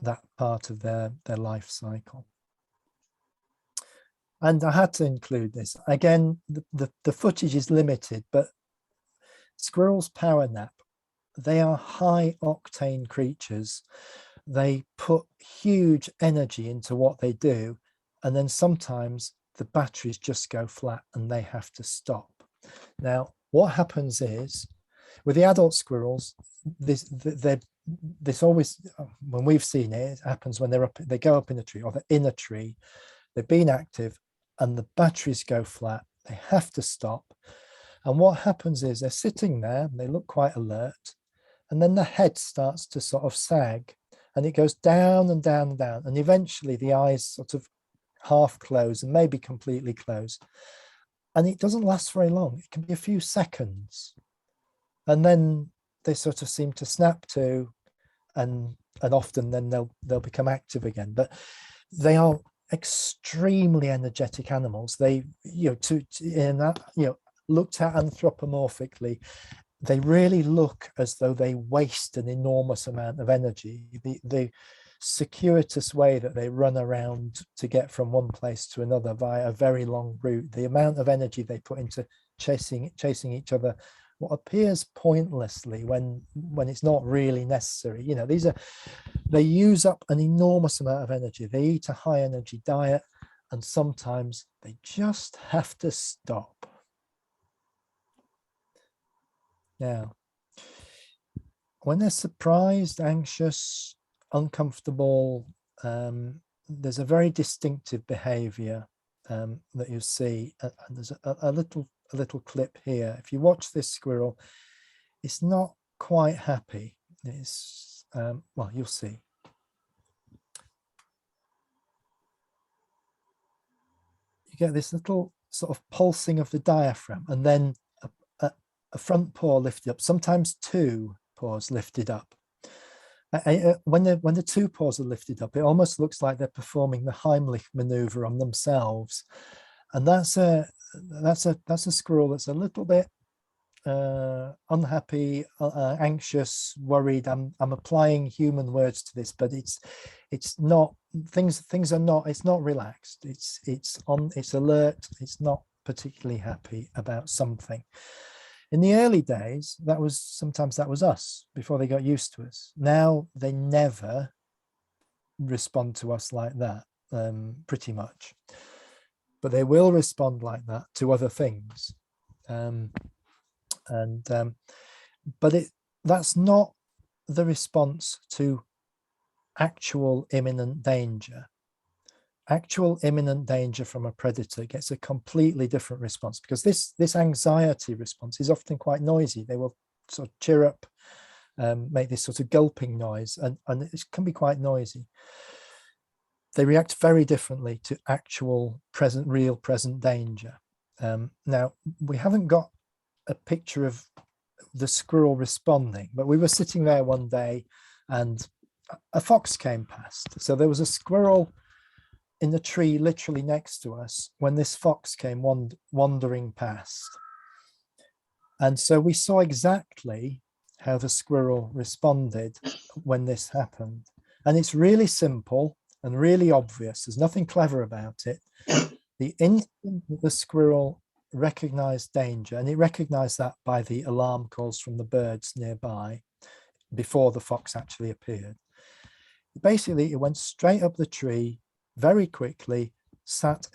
that part of their life cycle. And I had to include this. Again, the footage is limited, but squirrels power nap. They are high octane creatures. They put huge energy into what they do. And then sometimes the batteries just go flat and they have to stop. Now, what happens is with the adult squirrels, this always, when we've seen it, it happens when they go up in a tree or they're in a tree, they've been active and the batteries go flat, they have to stop. And what happens is they're sitting there, and they look quite alert, and then the head starts to sort of sag and it goes down and down and down. And eventually the eyes sort of half close and maybe completely close. And it doesn't last very long. It can be a few seconds. And then they sort of seem to snap to, and often then they'll become active again. But they are extremely energetic animals. They, in that, looked at anthropomorphically, they really look as though they waste an enormous amount of energy. The circuitous way that they run around to get from one place to another via a very long route, the amount of energy they put into chasing each other, what appears pointlessly when it's not really necessary. They use up an enormous amount of energy. They eat a high energy diet, and sometimes they just have to stop. Now, when they're surprised, anxious, uncomfortable, there's a very distinctive behavior that you see. And there's a little clip here. If you watch this squirrel, it's not quite happy. It's well, you'll see. You get this little sort of pulsing of the diaphragm, and then a front paw lifted up, sometimes two paws lifted up. When the two paws are lifted up, it almost looks like they're performing the Heimlich maneuver on themselves. And that's a squirrel that's a little bit unhappy, anxious, worried. I'm applying human words to this, but it's not, things are not, it's not relaxed. It's alert. It's not particularly happy about something. In the early days, sometimes that was us before they got used to us. Now they never respond to us like that, pretty much. But they will respond like that to other things. But that's not the response to actual imminent danger. Actual imminent danger from a predator gets a completely different response, because this anxiety response is often quite noisy. They will sort of chirrup, make this sort of gulping noise, and it can be quite noisy. They react very differently to actual real present danger. Now, we haven't got a picture of the squirrel responding, but we were sitting there one day and a fox came past. So there was a squirrel in the tree literally next to us when this fox came wandering past. And so we saw exactly how the squirrel responded when this happened. And it's really simple and really obvious. There's nothing clever about it. The instant that the squirrel recognized danger, and it recognized that by the alarm calls from the birds nearby before the fox actually appeared. Basically, it went straight up the tree very quickly, sat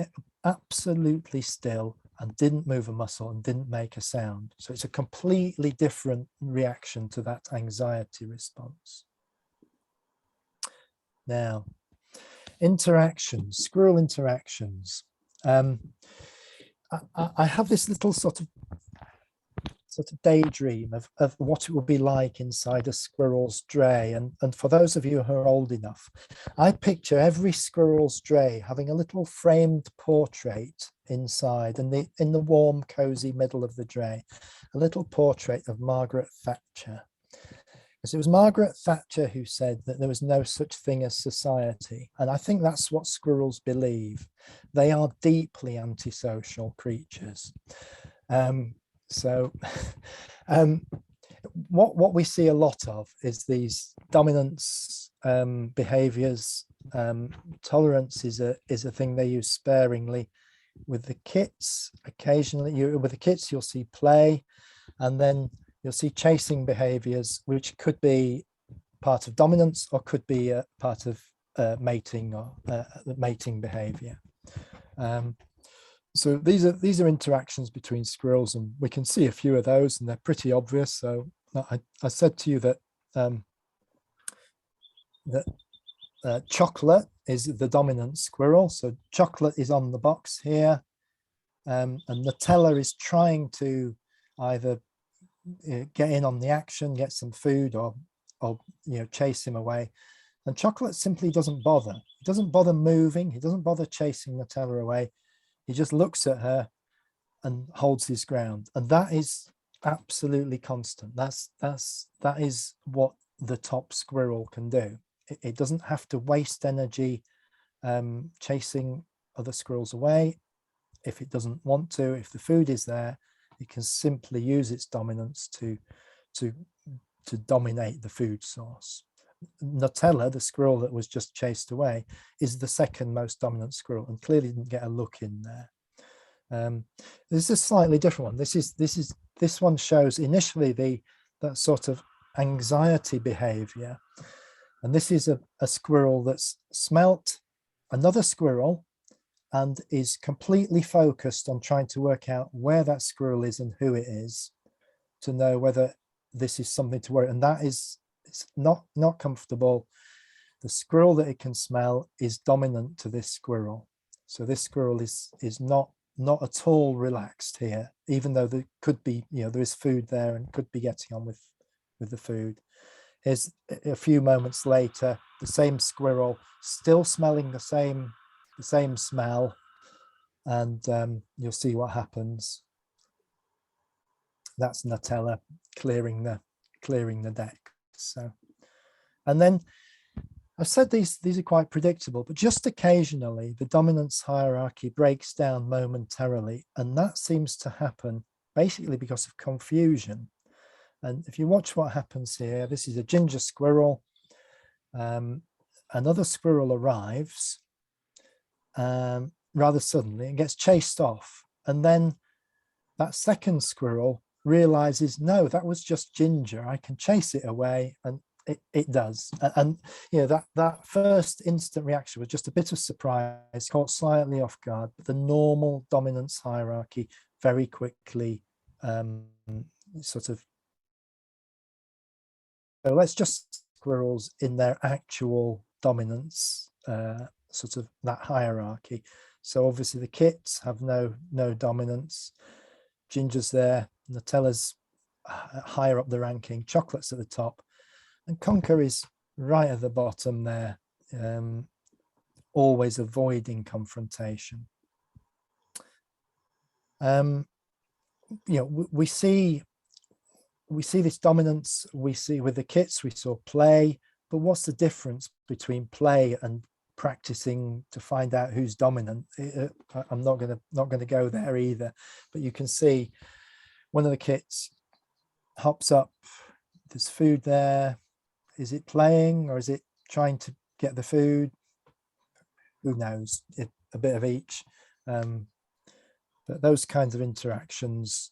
absolutely still and didn't move a muscle and didn't make a sound. So it's a completely different reaction to that anxiety response. Now, interactions, squirrel interactions. I have this little sort of daydream of what it would be like inside a squirrel's dray. And for those of you who are old enough, I picture every squirrel's dray having a little framed portrait inside, and in the warm, cozy middle of the dray, a little portrait of Margaret Thatcher. Because it was Margaret Thatcher who said that there was no such thing as society. And I think that's what squirrels believe. They are deeply antisocial creatures. So what we see a lot of is these dominance behaviors. Tolerance is a thing they use sparingly with the kits. Occasionally, with the kits, you'll see play, and then you'll see chasing behaviors, which could be part of dominance or could be a part of mating or mating behavior. So these are interactions between squirrels, and we can see a few of those, and they're pretty obvious. So I said to you that Chocolate is the dominant squirrel. So Chocolate is on the box here, and Nutella is trying to either get in on the action, get some food, or chase him away. And Chocolate simply doesn't bother. He doesn't bother moving. He doesn't bother chasing Nutella away. He just looks at her and holds his ground, and that is absolutely constant. That is what the top squirrel can do. It doesn't have to waste energy chasing other squirrels away. If it doesn't want to, if the food is there, it can simply use its dominance to dominate the food source. Nutella, the squirrel that was just chased away, is the second most dominant squirrel, and clearly didn't get a look in there. This is a slightly different one. This one shows initially that sort of anxiety behavior, and this is a squirrel that's smelt another squirrel and is completely focused on trying to work out where that squirrel is and who it is, to know whether this is something to worry. And that is, it's not comfortable. The squirrel that it can smell is dominant to this squirrel. So this squirrel is not at all relaxed here, even though there could be, there is food there and could be getting on with the food. Here's a few moments later, the same squirrel still smelling the same smell, and you'll see what happens. That's Nutella clearing the deck. So, and then I've said these are quite predictable, but just occasionally the dominance hierarchy breaks down momentarily, and that seems to happen basically because of confusion. And if you watch what happens here, this is a ginger squirrel. Another squirrel arrives rather suddenly and gets chased off, and then that second squirrel realizes, no, that was just Ginger. I can chase it away, and it does. And that first instant reaction was just a bit of surprise, caught slightly off guard, but the normal dominance hierarchy very quickly sort of. So let's just squirrels in their actual dominance, sort of that hierarchy. So obviously the kits have no dominance. Ginger's there, Nutella's higher up the ranking, Chocolate's at the top, and Conker is right at the bottom there, always avoiding confrontation. We see this dominance. We see with the kits, we saw play, but what's the difference between play and practicing to find out who's dominant? I'm not going to go there either, but you can see one of the kits hops up, there's food there. Is it playing or is it trying to get the food? Who knows? A bit of each. But those kinds of interactions,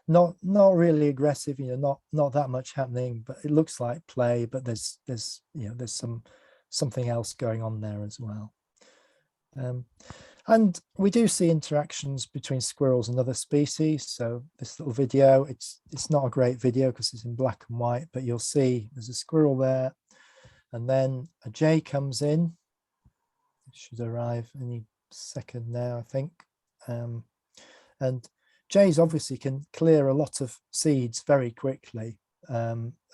not really aggressive, not that much happening, but it looks like play, but there's something else going on there as well. And we do see interactions between squirrels and other species. So this little video, it's not a great video because it's in black and white, but you'll see there's a squirrel there, and then a jay comes in. It should arrive any second now, I think. And jays obviously can clear a lot of seeds very quickly.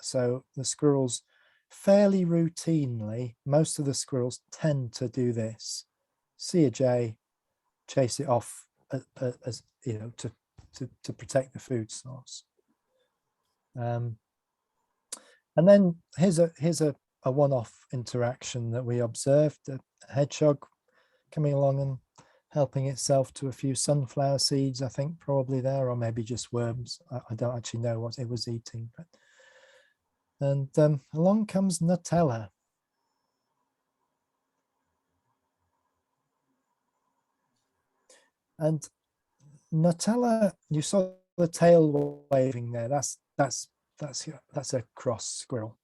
So the squirrels fairly routinely, most of the squirrels tend to do this. See a jay, chase it off as to protect the food source. And then here's a one-off interaction that we observed: a hedgehog coming along and helping itself to a few sunflower seeds, I think probably there, or maybe just worms. I don't actually know what it was eating. But and along comes Nutella. And Nutella, you saw the tail waving there. That's a cross squirrel.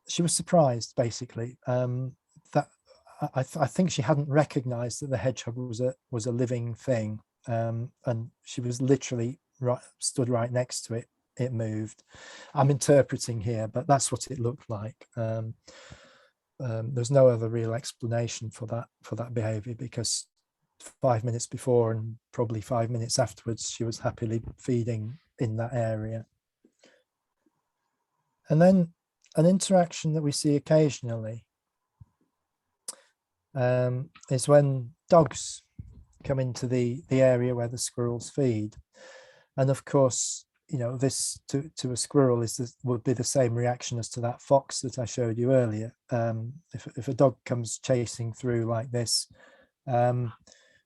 She was surprised, basically, that I think she hadn't recognized that the hedgehog was a living thing, and she was literally stood right next to it. It moved. I'm interpreting here, but that's what it looked like. There's no other real explanation for that behavior, because 5 minutes before and probably 5 minutes afterwards, she was happily feeding in that area. And then an interaction that we see occasionally is when dogs come into the area where the squirrels feed. And of course, this to a squirrel would be the same reaction as to that fox that I showed you earlier. If a dog comes chasing through like this,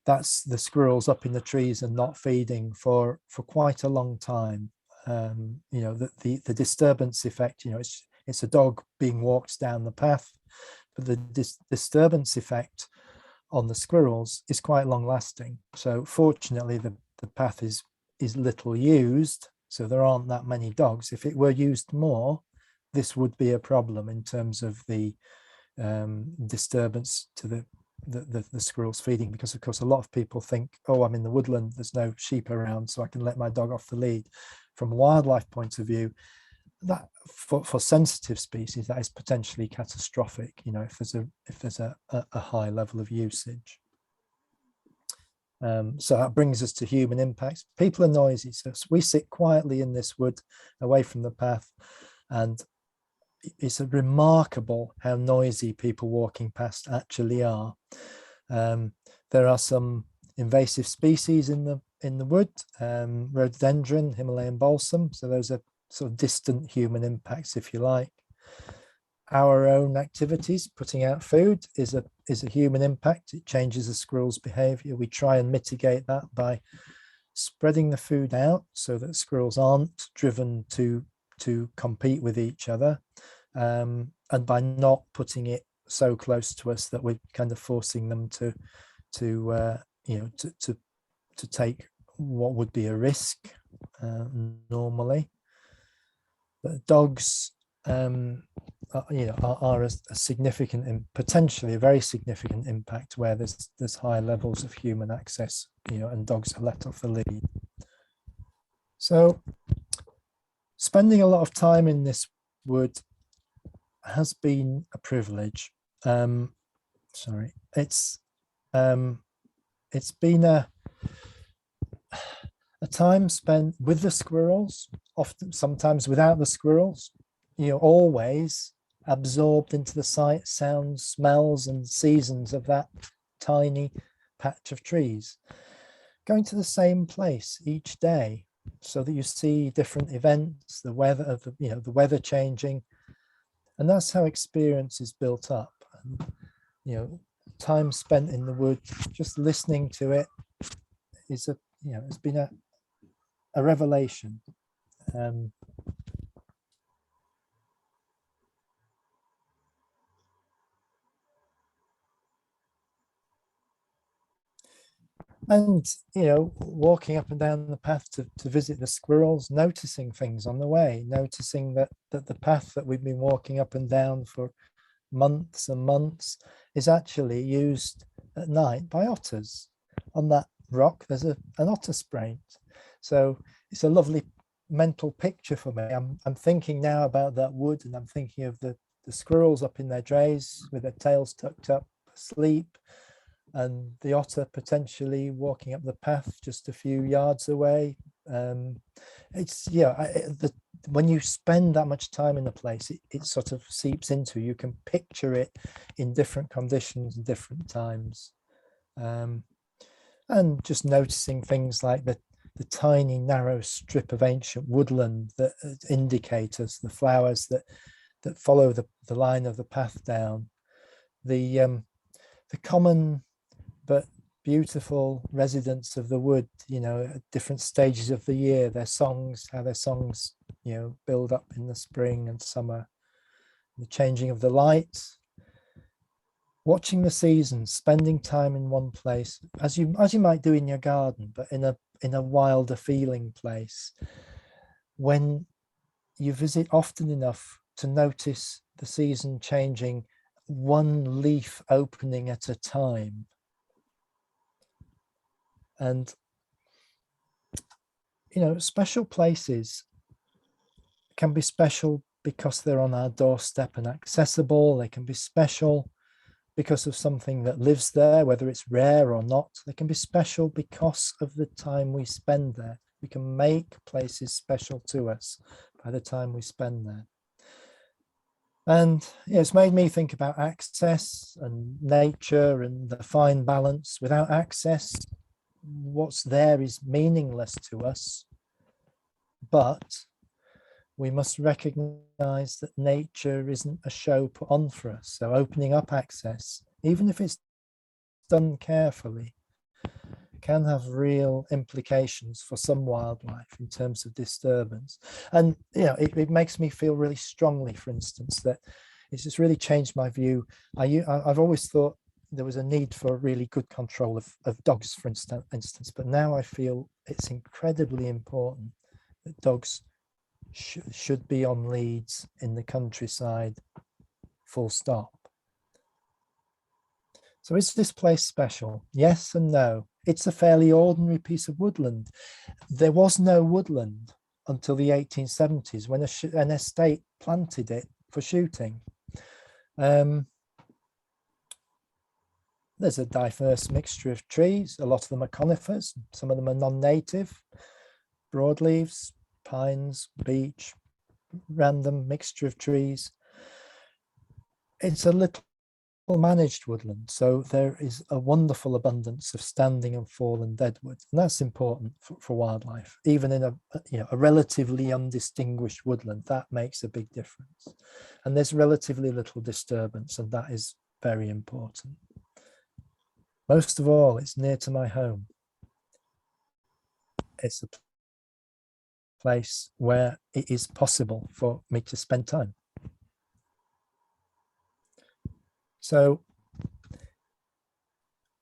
that's the squirrels up in the trees and not feeding for quite a long time. The disturbance effect, it's a dog being walked down the path, but the disturbance effect on the squirrels is quite long lasting. So fortunately, the path is little used, so there aren't that many dogs. If it were used more, this would be a problem in terms of the disturbance to the squirrels feeding, because of course a lot of people think, oh, I'm in the woodland, there's no sheep around, so I can let my dog off the lead. From a wildlife point of view, that for sensitive species, that is potentially catastrophic, if there's a high level of usage. So that brings us to human impacts. People are noisy, so we sit quietly in this wood away from the path, and it's remarkable how noisy people walking past actually are. There are some invasive species in the wood, rhododendron, Himalayan balsam. So those are sort of distant human impacts, if you like. Our own activities, putting out food, is a human impact. It changes the squirrel's behavior. We try and mitigate that by spreading the food out so that squirrels aren't driven to compete with each other, and by not putting it so close to us that we're kind of forcing them to take what would be a risk normally. But dogs are a significant and potentially a very significant impact where there's high levels of human access, and dogs are let off the lead. So spending a lot of time in this wood has been a privilege. It's been a time spent with the squirrels, often sometimes without the squirrels, always absorbed into the sight, sounds, smells, and seasons of that tiny patch of trees. Going to the same place each day so that you see different events, the weather the weather changing, and that's how experience is built up. And, time spent in the wood, just listening to it, is it's been a revelation. And walking up and down the path to visit the squirrels, noticing things on the way, noticing that the path that we've been walking up and down for months and months is actually used at night by otters. On that rock there's an otter spraint, so it's a lovely mental picture for me. I'm thinking now about that wood, and I'm thinking of the squirrels up in their drays with their tails tucked up asleep, and the otter potentially walking up the path just a few yards away. When you spend that much time in a place, it sort of seeps into you. You can picture it in different conditions and different times, and just noticing things like the tiny narrow strip of ancient woodland that indicate us the flowers that follow the line of the path down, the common but beautiful residents of the wood, you know, at different stages of the year, their songs, how their songs, you know, build up in the spring and summer, the changing of the lights, watching the seasons, spending time in one place, as you might do in your garden, but in a wilder feeling place. When you visit often enough to notice the season changing, one leaf opening at a time. And, you know, special places can be special because they're on our doorstep and accessible. They can be special because of something that lives there, whether it's rare or not. They can be special because of the time we spend there. We can make places special to us by the time we spend there. And yeah, it's made me think about access and nature and the fine balance. Without access, what's there is meaningless to us. But we must recognize that nature isn't a show put on for us. So opening up access, even if it's done carefully, can have real implications for some wildlife in terms of disturbance. And you know, it makes me feel really strongly, for instance, that it's just really changed my view. I've always thought there was a need for really good control of dogs, for instance, but now I feel it's incredibly important that dogs should be on leads in the countryside, full stop. So is this place special? Yes and no. It's a fairly ordinary piece of woodland. There was no woodland until the 1870s when an estate planted it for shooting. There's a diverse mixture of trees. A lot of them are conifers. Some of them are non-native, broadleaves, pines, beech, random mixture of trees. It's a little managed woodland, so there is a wonderful abundance of standing and fallen deadwood, and that's important for wildlife. Even in a relatively undistinguished woodland, that makes a big difference. And there's relatively little disturbance, and that is very important. Most of all, it's near to my home. It's a place where it is possible for me to spend time. So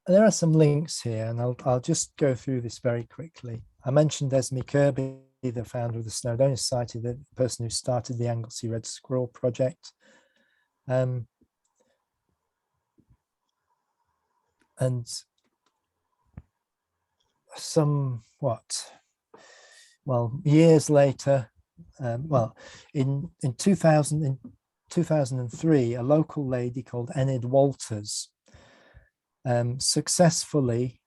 there are some links here, and I'll just go through this very quickly. I mentioned Esme Kirby, the founder of the Snowdonia Society, the person who started the Anglesey Red Squirrel Project. And years later, in 2003, a local lady called Enid Walters successfully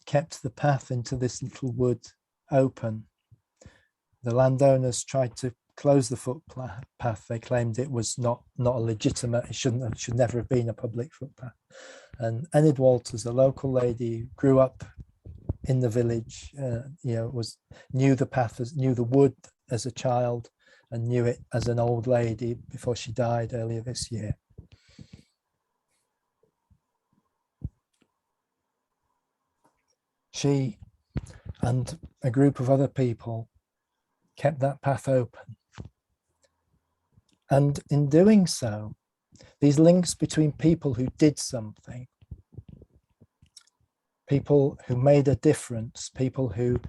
kept the path into this little wood open. The landowners tried to close the footpath. They claimed it was not a legitimate, it should never have been a public footpath. And Enid Walters, a local lady, grew up in the village, knew the wood as a child, and knew it as an old lady before she died earlier this year. She and a group of other people kept that path open. And in doing so, these links between people who did something, people who made a difference, people who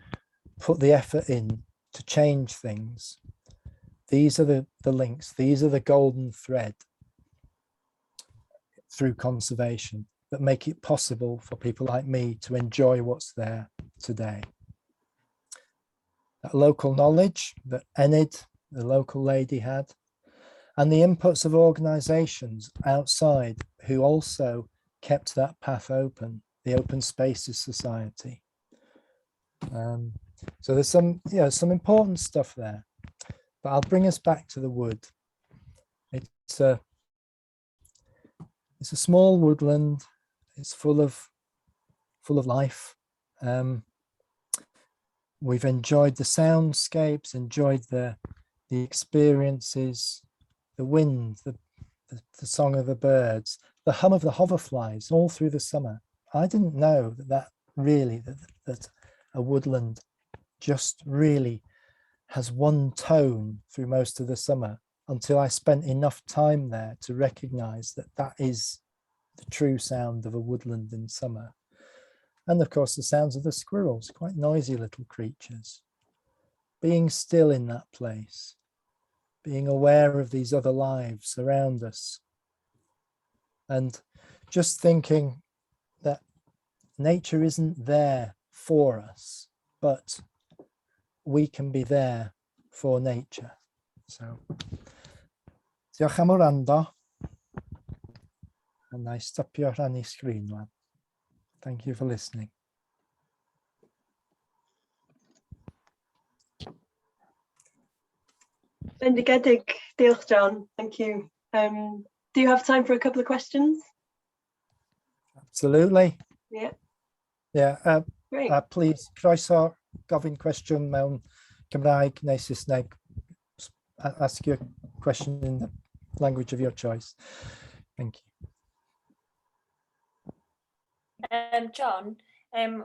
put the effort in to change things, these are the links, these are the golden thread through conservation that make it possible for people like me to enjoy what's there today. That local knowledge that Enid, the local lady, had, and the inputs of organizations outside who also kept that path open, the Open Spaces Society. So there's some important stuff there, but I'll bring us back to the wood. It's a small woodland. It's full of life. we've enjoyed the soundscapes, enjoyed the experiences, the wind, the song of the birds, the hum of the hoverflies all through the summer. I didn't know that a woodland just really has one tone through most of the summer, until I spent enough time there to recognize that that is the true sound of a woodland in summer. And of course, the sounds of the squirrels, quite noisy little creatures. Being still in that place, being aware of these other lives around us, and just thinking that nature isn't there for us, but we can be there for nature. So, diolch am wrando. And I stopio rannu sgrin wan. Thank you for listening. Bendigedig, diolch John, thank you. Do you have time for a couple of questions? Absolutely. Yeah. Yeah. Great. Please, croeso gofyn cwestiwn mewn Cymraeg neu Saesneg. Ask your question in the language of your choice. Thank you. John,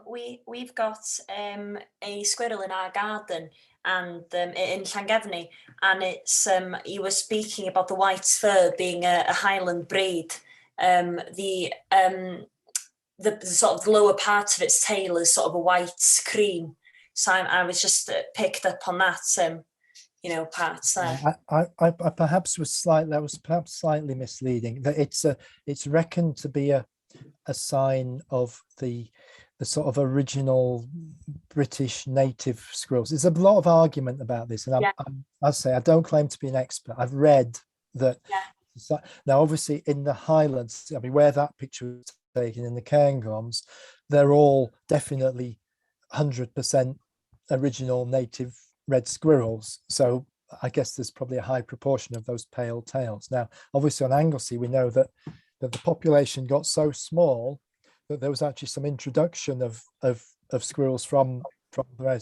we've got a squirrel in our garden, and in Llangefni, and it's you were speaking about the white fur being a Highland breed. The sort of lower part of its tail is sort of a white cream. So I was just picked up on that, parts there. I perhaps was slightly misleading. That it's reckoned to be a sign of the sort of original British native squirrels. There's a lot of argument about this, and I'll say I don't claim to be an expert. I've read that. Yeah. Now, obviously, in the Highlands, I mean, where that picture was taken in the Cairngorms, they're all definitely 100% original native red squirrels. So I guess there's probably a high proportion of those pale tails. Now, obviously, on Anglesey, we know that the population got so small that there was actually some introduction of squirrels from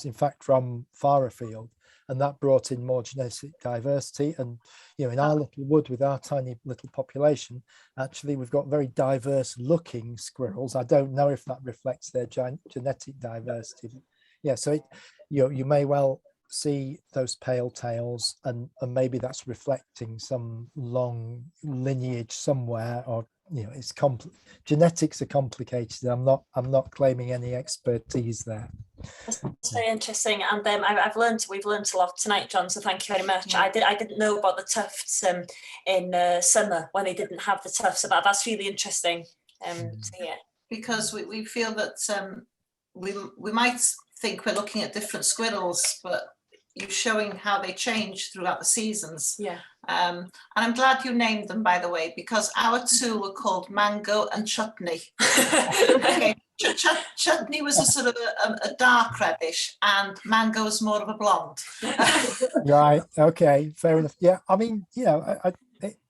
in fact from far afield, and that brought in more genetic diversity. And in our little wood with our tiny little population, actually we've got very diverse looking squirrels. I don't know if that reflects their genetic diversity, but yeah, so you may well see those pale tails, and maybe that's reflecting some long lineage somewhere, or it's genetics are complicated. I'm not claiming any expertise there. That's very interesting, and we've learned a lot tonight, John, so thank you very much. I didn't know about the tufts in summer when they didn't have the tufts, so that's really interesting. So yeah, because we feel that we might think we're looking at different squirrels, but you're showing how they change throughout the seasons. Yeah. And I'm glad you named them, by the way, because our two were called Mango and Chutney. Okay. Chutney was a sort of a dark reddish, and Mango was more of a blonde. Right. Okay. Fair enough. Yeah. I mean,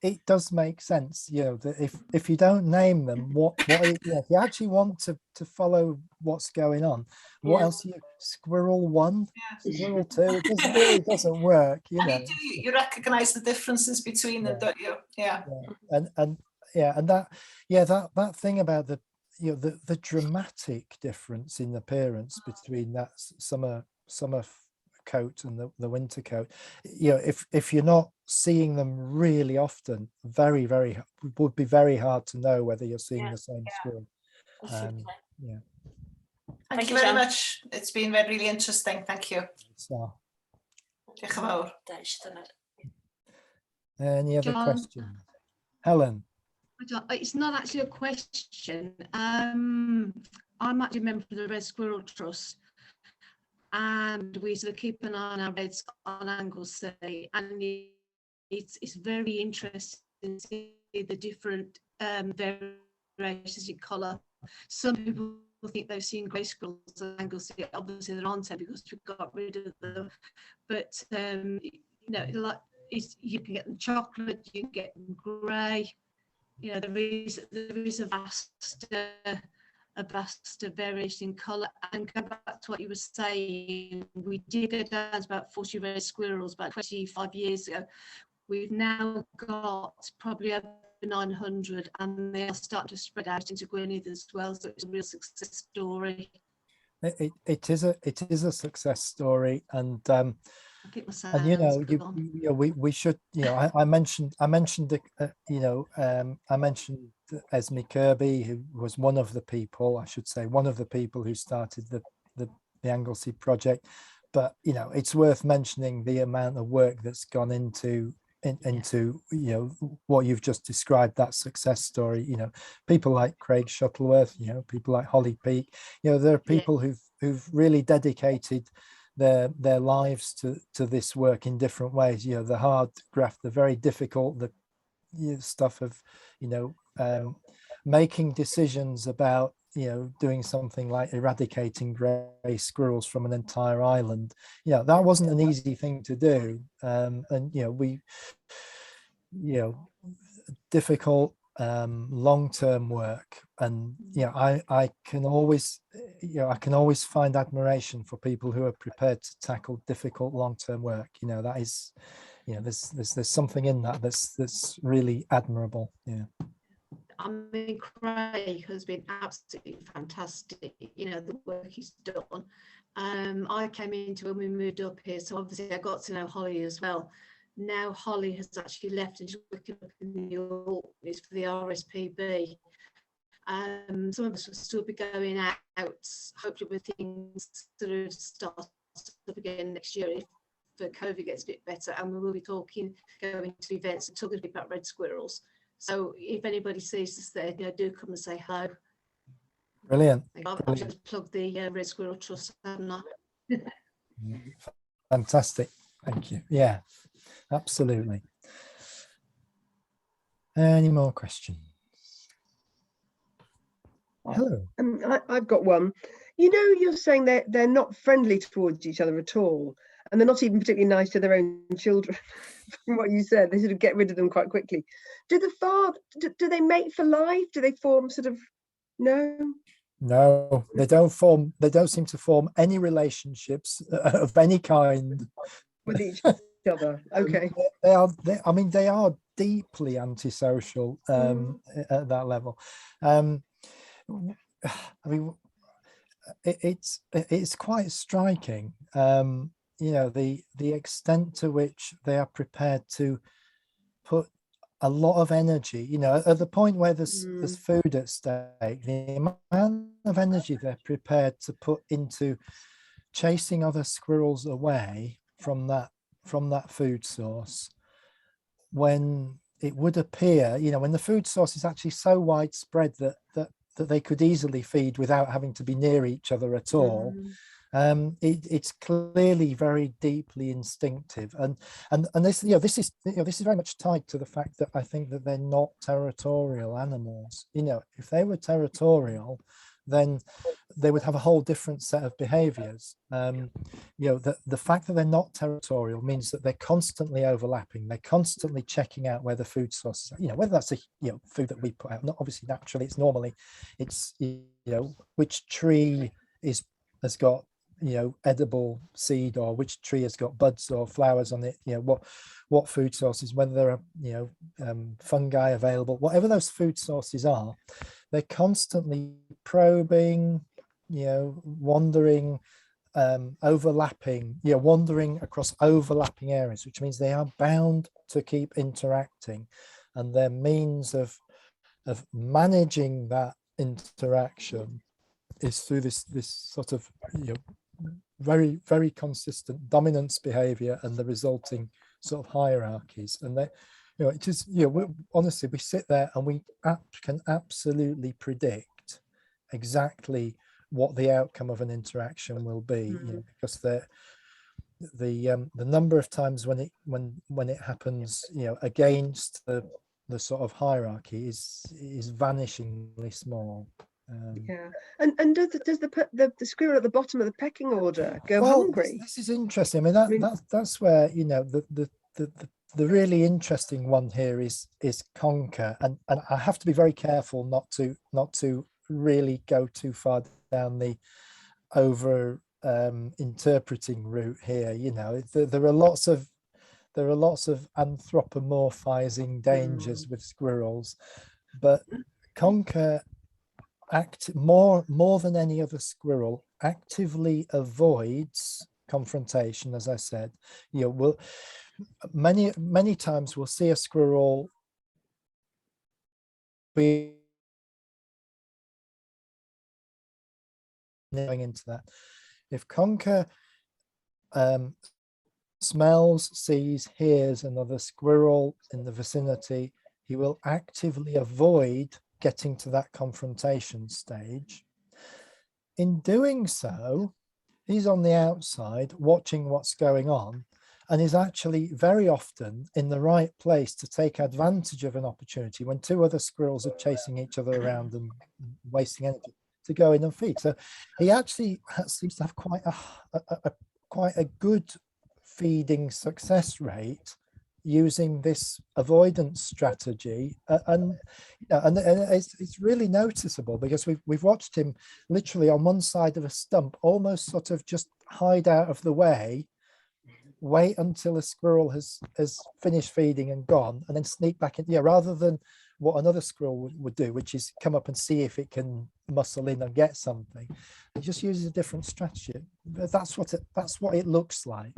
it does make sense. That if you don't name them, if you actually want to follow what's going on, what else? Squirrel 1, Squirrel 2. It really doesn't work. You recognise the differences between them, don't you? Yeah. And that thing about the dramatic difference in appearance between that summer coat and the winter coat. If you're not seeing them really often, would be very hard to know whether you're seeing the same squirrel. Thank you very much. It's been really interesting. Thank you. So, any other questions? Helen? It's not actually a question. I'm actually a member of the Red Squirrel Trust, and we sort of keep an eye on our reds on Anglesey, and it's very interesting to see the different variations in colour. Some people think they've seen grey squirrels at Anglesey. Obviously there aren't any because we got rid of them, but you can get them chocolate, you can get them grey. There is a vast a vast variation in colour. And go back to what you were saying, we did go down to about 40 red squirrels about 25 years ago. We've now got probably over 900, and they are starting to spread out into Gwynedd as well. So it's a real success story. It is a success story, and I think my and you know, sound's gone. we should, you know, I mentioned I mentioned Esme Kirby, who was one of the people, I should say, one of the people who started the Anglesey project. But you know, it's worth mentioning the amount of work that's gone into you know, what you've just described, that success story. You know, people like Craig Shuttleworth, you know, people like Holly Peake, you know, there are people who've really dedicated their lives to this work in different ways. You know, the hard graft, the very difficult, the stuff of, you know, making decisions about, you know, doing something like eradicating grey squirrels from an entire island. You know, that wasn't an easy thing to do, and you know, difficult long-term work. And you know, I can always find admiration for people who are prepared to tackle difficult long-term work. You know, that is, you know, there's something in that that's really admirable. Yeah. I mean, Craig has been absolutely fantastic. You know, the work he's done. I came into when we moved up here, so obviously I got to know Holly as well. Now Holly has actually left and she's working up in the Orkneys for the RSPB. Some of us will still be going out, hopefully with things sort of start up again next year if the COVID gets a bit better, and we will be going to events and talking about red squirrels. So if anybody sees us there, you know, do come and say hello. Brilliant. I've just plugged the Red Squirrel Trust, haven't I? Fantastic. Thank you. Yeah, absolutely. Any more questions? Hello. I've got one. You know, you're saying they're not friendly towards each other at all, and they're not even particularly nice to their own children. From what you said, they sort of get rid of them quite quickly. Do they mate for life? Do they form sort of? No, they don't seem to form any relationships of any kind With each other. Okay. They are deeply antisocial at that level. I mean, it's quite striking. You know, the extent to which they are prepared to put a lot of energy, you know, at the point where there's food at stake, the amount of energy they're prepared to put into chasing other squirrels away from that food source, when it would appear, you know, when the food source is actually so widespread that they could easily feed without having to be near each other at all. It's clearly very deeply instinctive, and this, you know, this is very much tied to the fact that I think that they're not territorial animals. You know, if they were territorial, then they would have a whole different set of behaviors. You know, the fact that they're not territorial means that they're constantly overlapping. They're constantly checking out where the food sources are, you know, whether that's food that we put out, not obviously naturally, it's you know, which tree has got, you know, edible seed, or which tree has got buds or flowers on it, you know, what food sources, whether there are, you know, fungi available, whatever those food sources are, they're constantly probing, you know, wandering, overlapping, you know, wandering across overlapping areas, which means they are bound to keep interacting, and their means of managing that interaction is through this sort of, you know, very, very consistent dominance behavior and the resulting sort of hierarchies. And they, you know, it is, you know, honestly, we sit there and we can absolutely predict exactly what the outcome of an interaction will be, you know, because the number of times when it happens, you know, against the sort of hierarchy is vanishingly small. Yeah, and does the squirrel at the bottom of the pecking order go hungry? This is interesting. I mean, that's where, you know, the really interesting one here is conker, and I have to be very careful not to really go too far down the over interpreting route here. You know, there are lots of anthropomorphizing dangers with squirrels, but Conker more than any other squirrel actively avoids confrontation. As I said, you know, many times we'll see a squirrel be going into that. If Conker smells, sees, hears another squirrel in the vicinity, he will actively avoid getting to that confrontation stage. In doing so, he's on the outside watching what's going on, and is actually very often in the right place to take advantage of an opportunity when two other squirrels are chasing each other around and wasting energy to go in and feed. So he actually seems to have quite a good feeding success rate using this avoidance strategy, and it's really noticeable because we've watched him literally on one side of a stump, almost sort of just hide out of the way, wait until a squirrel has finished feeding and gone, and then sneak back in. Yeah, rather than what another squirrel would do, which is come up and see if it can muscle in and get something. It just uses a different strategy. That's what it looks like.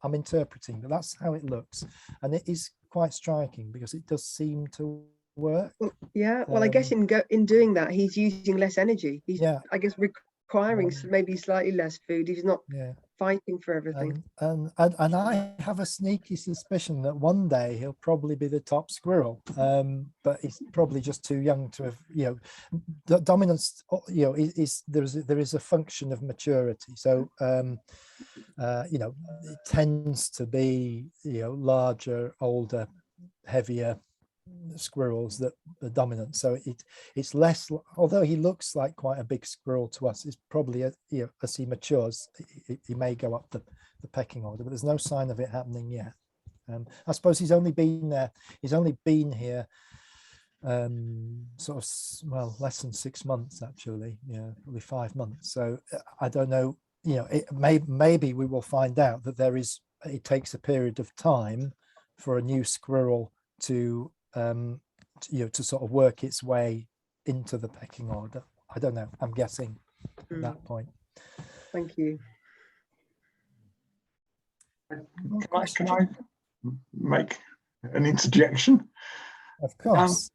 I'm interpreting, but that's how it looks, and it is quite striking because it does seem to work. Well, yeah. Well, I guess in doing that, he's using less energy. He's, I guess, requiring maybe slightly less food. He's not fighting for everything. And I have a sneaky suspicion that one day he'll probably be the top squirrel, but he's probably just too young to have, you know, the dominance, you know, there is a function of maturity. So you know, it tends to be, you know, larger, older, heavier squirrels that are dominant. So it's less, although he looks like quite a big squirrel to us, it's probably you know, as he matures he may go up the pecking order, but there's no sign of it happening yet. I suppose he's only been here sort of, well, less than 6 months actually, probably 5 months. So I don't know, you know, maybe we will find out that it takes a period of time for a new squirrel to you know, to sort of work its way into the pecking order. I don't know, I'm guessing at that point. Thank you. Can I make an interjection? Of course.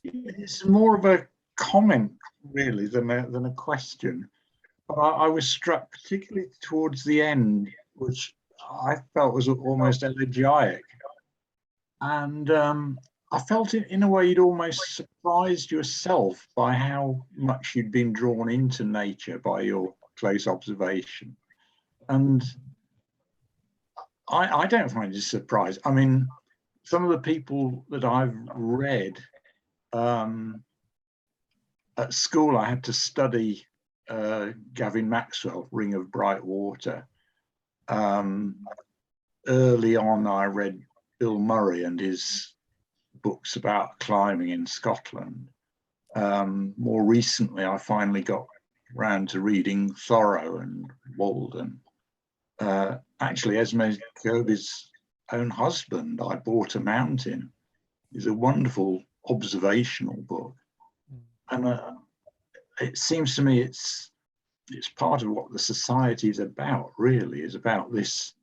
It's more of a comment really than a question. But I was struck particularly towards the end, which I felt was almost elegiac. And I felt it in a way you'd almost surprised yourself by how much you'd been drawn into nature by your close observation. And I don't find it a surprise. I mean, some of the people that I've read at school, I had to study Gavin Maxwell, Ring of Bright Water. Early on, I read Bill Murray and his books about climbing in Scotland. More recently, I finally got round to reading Thoreau and Walden. Actually, Esme Kobe's own husband, I Bought a Mountain, is a wonderful observational book. And it seems to me it's part of what the society is about, really, is about this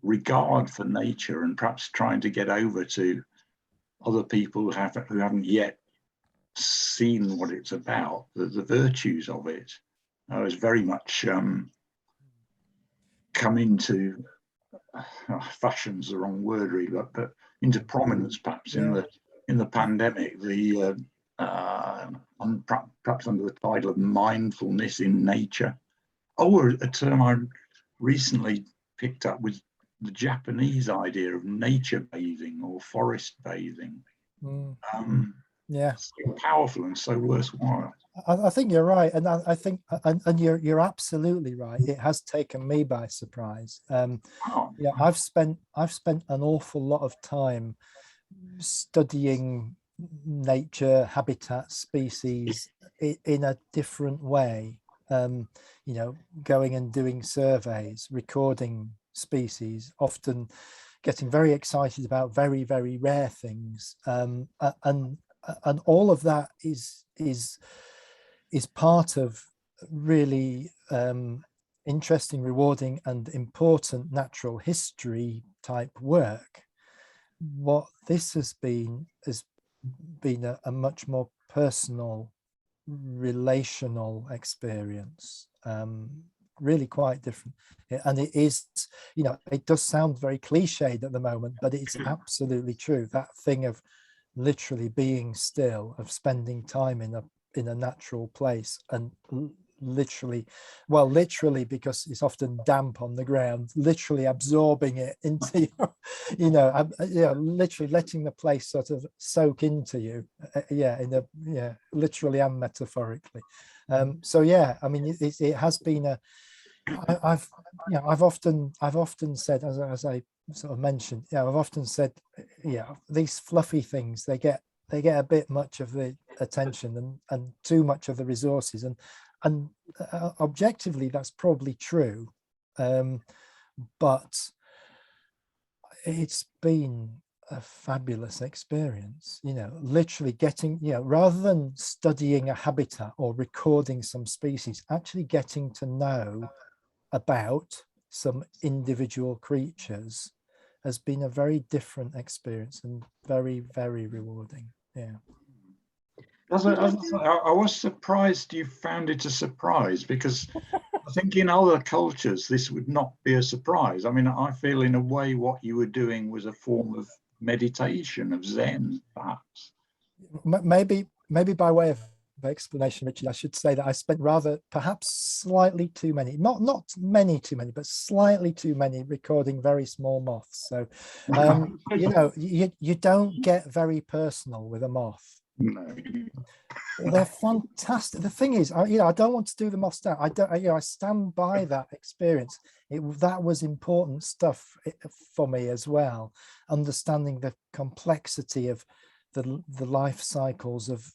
regard for nature and perhaps trying to get over to other people who haven't yet seen what it's about, the virtues of it. I was very much come into fashion's the wrong word really, but into prominence perhaps in the pandemic, perhaps under the title of mindfulness in nature. A term I recently picked up was the Japanese idea of nature bathing or forest bathing. So powerful and so worthwhile. I think you're right, and I think, and you're absolutely right. It has taken me by surprise. Yeah, I've spent an awful lot of time studying nature, habitat, species in a different way. You know, going and doing surveys, recording species, often getting very excited about very, very rare things, and all of that is part of really interesting, rewarding, and important natural history type work. What this has been a much more personal, relational experience, really quite different. And it is, you know, it does sound very cliched at the moment, but it's absolutely true. That thing of literally being still, of spending time in a natural place, and literally because it's often damp on the ground, literally absorbing it into your, you know, literally letting the place sort of soak into you, literally and metaphorically. So yeah, I mean, it has been I've often said, as I sort of mentioned, I've often said, these fluffy things, they get a bit much of the attention and too much of the resources, and objectively that's probably true, but it's been a fabulous experience, you know, literally getting, rather than studying a habitat or recording some species, actually getting to know about some individual creatures has been a very different experience and very, very rewarding. I was surprised you found it a surprise, because I think in other cultures this would not be a surprise. I mean, I feel in a way what you were doing was a form of meditation, of Zen, perhaps. Maybe by way of explanation, Richard, I should say that I spent perhaps slightly too many, not many too many, but slightly too many recording very small moths. So, you know, you don't get very personal with a moth. No. They're fantastic. The thing is, I don't want to do the moths down. I stand by that experience. That was important stuff for me as well. Understanding the complexity of the life cycles of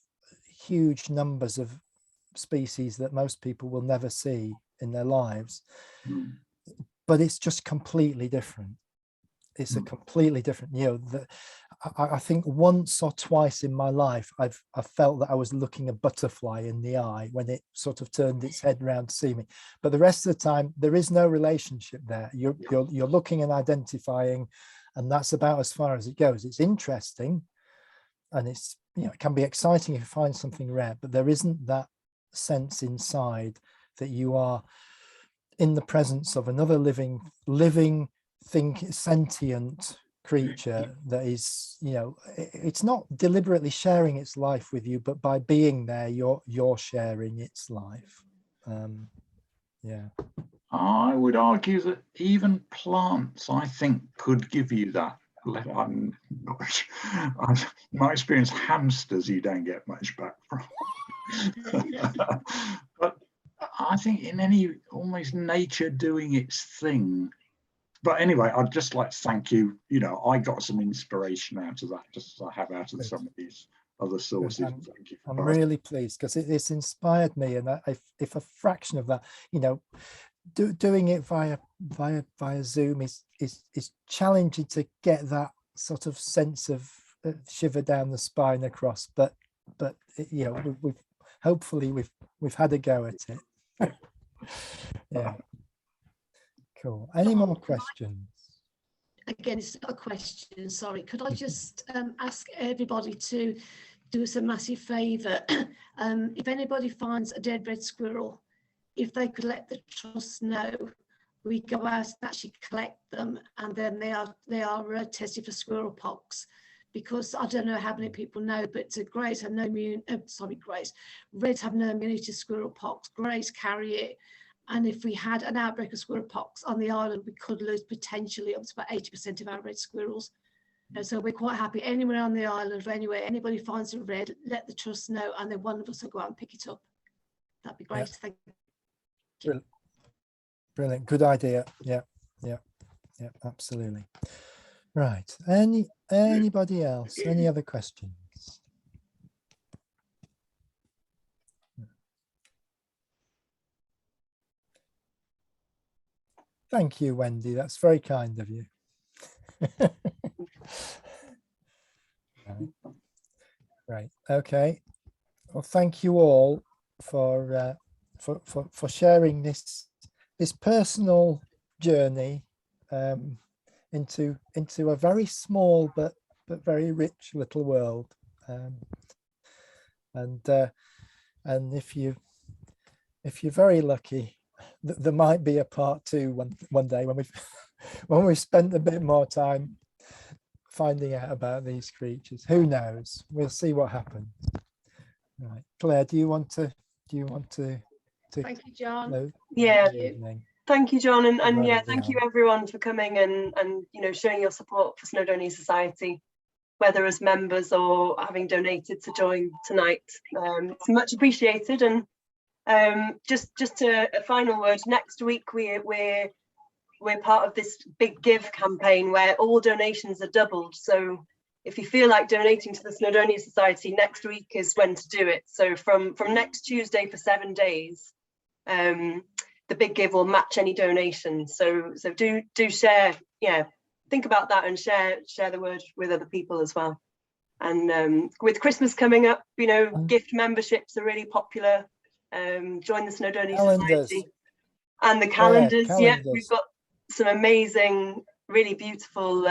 huge numbers of species that most people will never see in their lives. But it's just completely different. It's a completely different, I think once or twice in my life I felt that I was looking a butterfly in the eye when it sort of turned its head around to see me, but the rest of the time there is no relationship there. You're looking and identifying, and that's about as far as it goes. It's interesting, and it's, it can be exciting if you find something rare, but there isn't that sense inside that you are in the presence of another living sentient creature that is, it's not deliberately sharing its life with you, but by being there, you're sharing its life. I would argue that even plants, I think, could give you that. In my experience, hamsters you don't get much back from. But I think in any almost nature doing its thing. But anyway, I'd just like to thank you. I got some inspiration out of that, just as I have out of some of these other sources. Thank you. I'm really pleased, because it's inspired me, and if a fraction of that, doing it via Zoom is challenging to get that sort of sense of shiver down the spine across. But we've hopefully we've had a go at it. Yeah. Cool. Any more questions? Again, it's not a question, sorry. Could I just ask everybody to do us a massive favour? If anybody finds a dead red squirrel, if they could let the trust know, we go out and actually collect them, and then they are tested for squirrel pox. Because I don't know how many people know, but greys have no reds have no immunity to squirrel pox. Greys carry it. And if we had an outbreak of squirrel pox on the island, we could lose potentially up to about 80% of our red squirrels. So we're quite happy anywhere on the island or anywhere, anybody finds a red, let the trust know, and then one of us will go out and pick it up. That'd be great. Thank you. Brilliant. Good idea. Yeah, absolutely. Right. Anybody else? Any other questions? Thank you, Wendy. That's very kind of you. Right. Okay. Well, thank you all for sharing this personal journey into a very small but very rich little world. And if you're very lucky, there might be a part 2 one day when we've spent a bit more time finding out about these creatures. Who knows? We'll see what happens. Right, Claire, do you want to Thank you, John. close? Yeah. Thank you. Evening? Thank you, John, and Right, yeah, thank you Dion. everyone for coming and showing your support for Snowdonia Society, whether as members or having donated to join tonight. It's much appreciated. And just a final word. Next week we're part of this big give campaign where all donations are doubled. So if you feel like donating to the Snowdonia Society, next week is when to do it. So from next Tuesday for 7 days, the big give will match any donation. So do share, think about that and share the word with other people as well. And with Christmas coming up, gift memberships are really popular. Join the Snowdonia Society. And the calendars. Yeah, we've got some amazing, really beautiful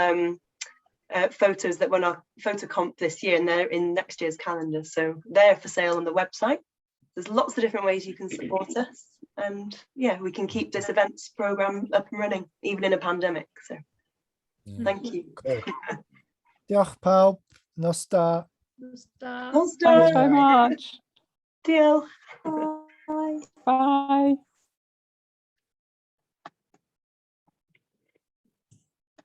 photos that won our photo comp this year, and they're in next year's calendar. So they're for sale on the website. There's lots of different ways you can support us. And yeah, we can keep this events program up and running, even in a pandemic. So thank you. Cool. Diolch pawb. Nos da. Thanks Thanks very much. Diolch. Bye.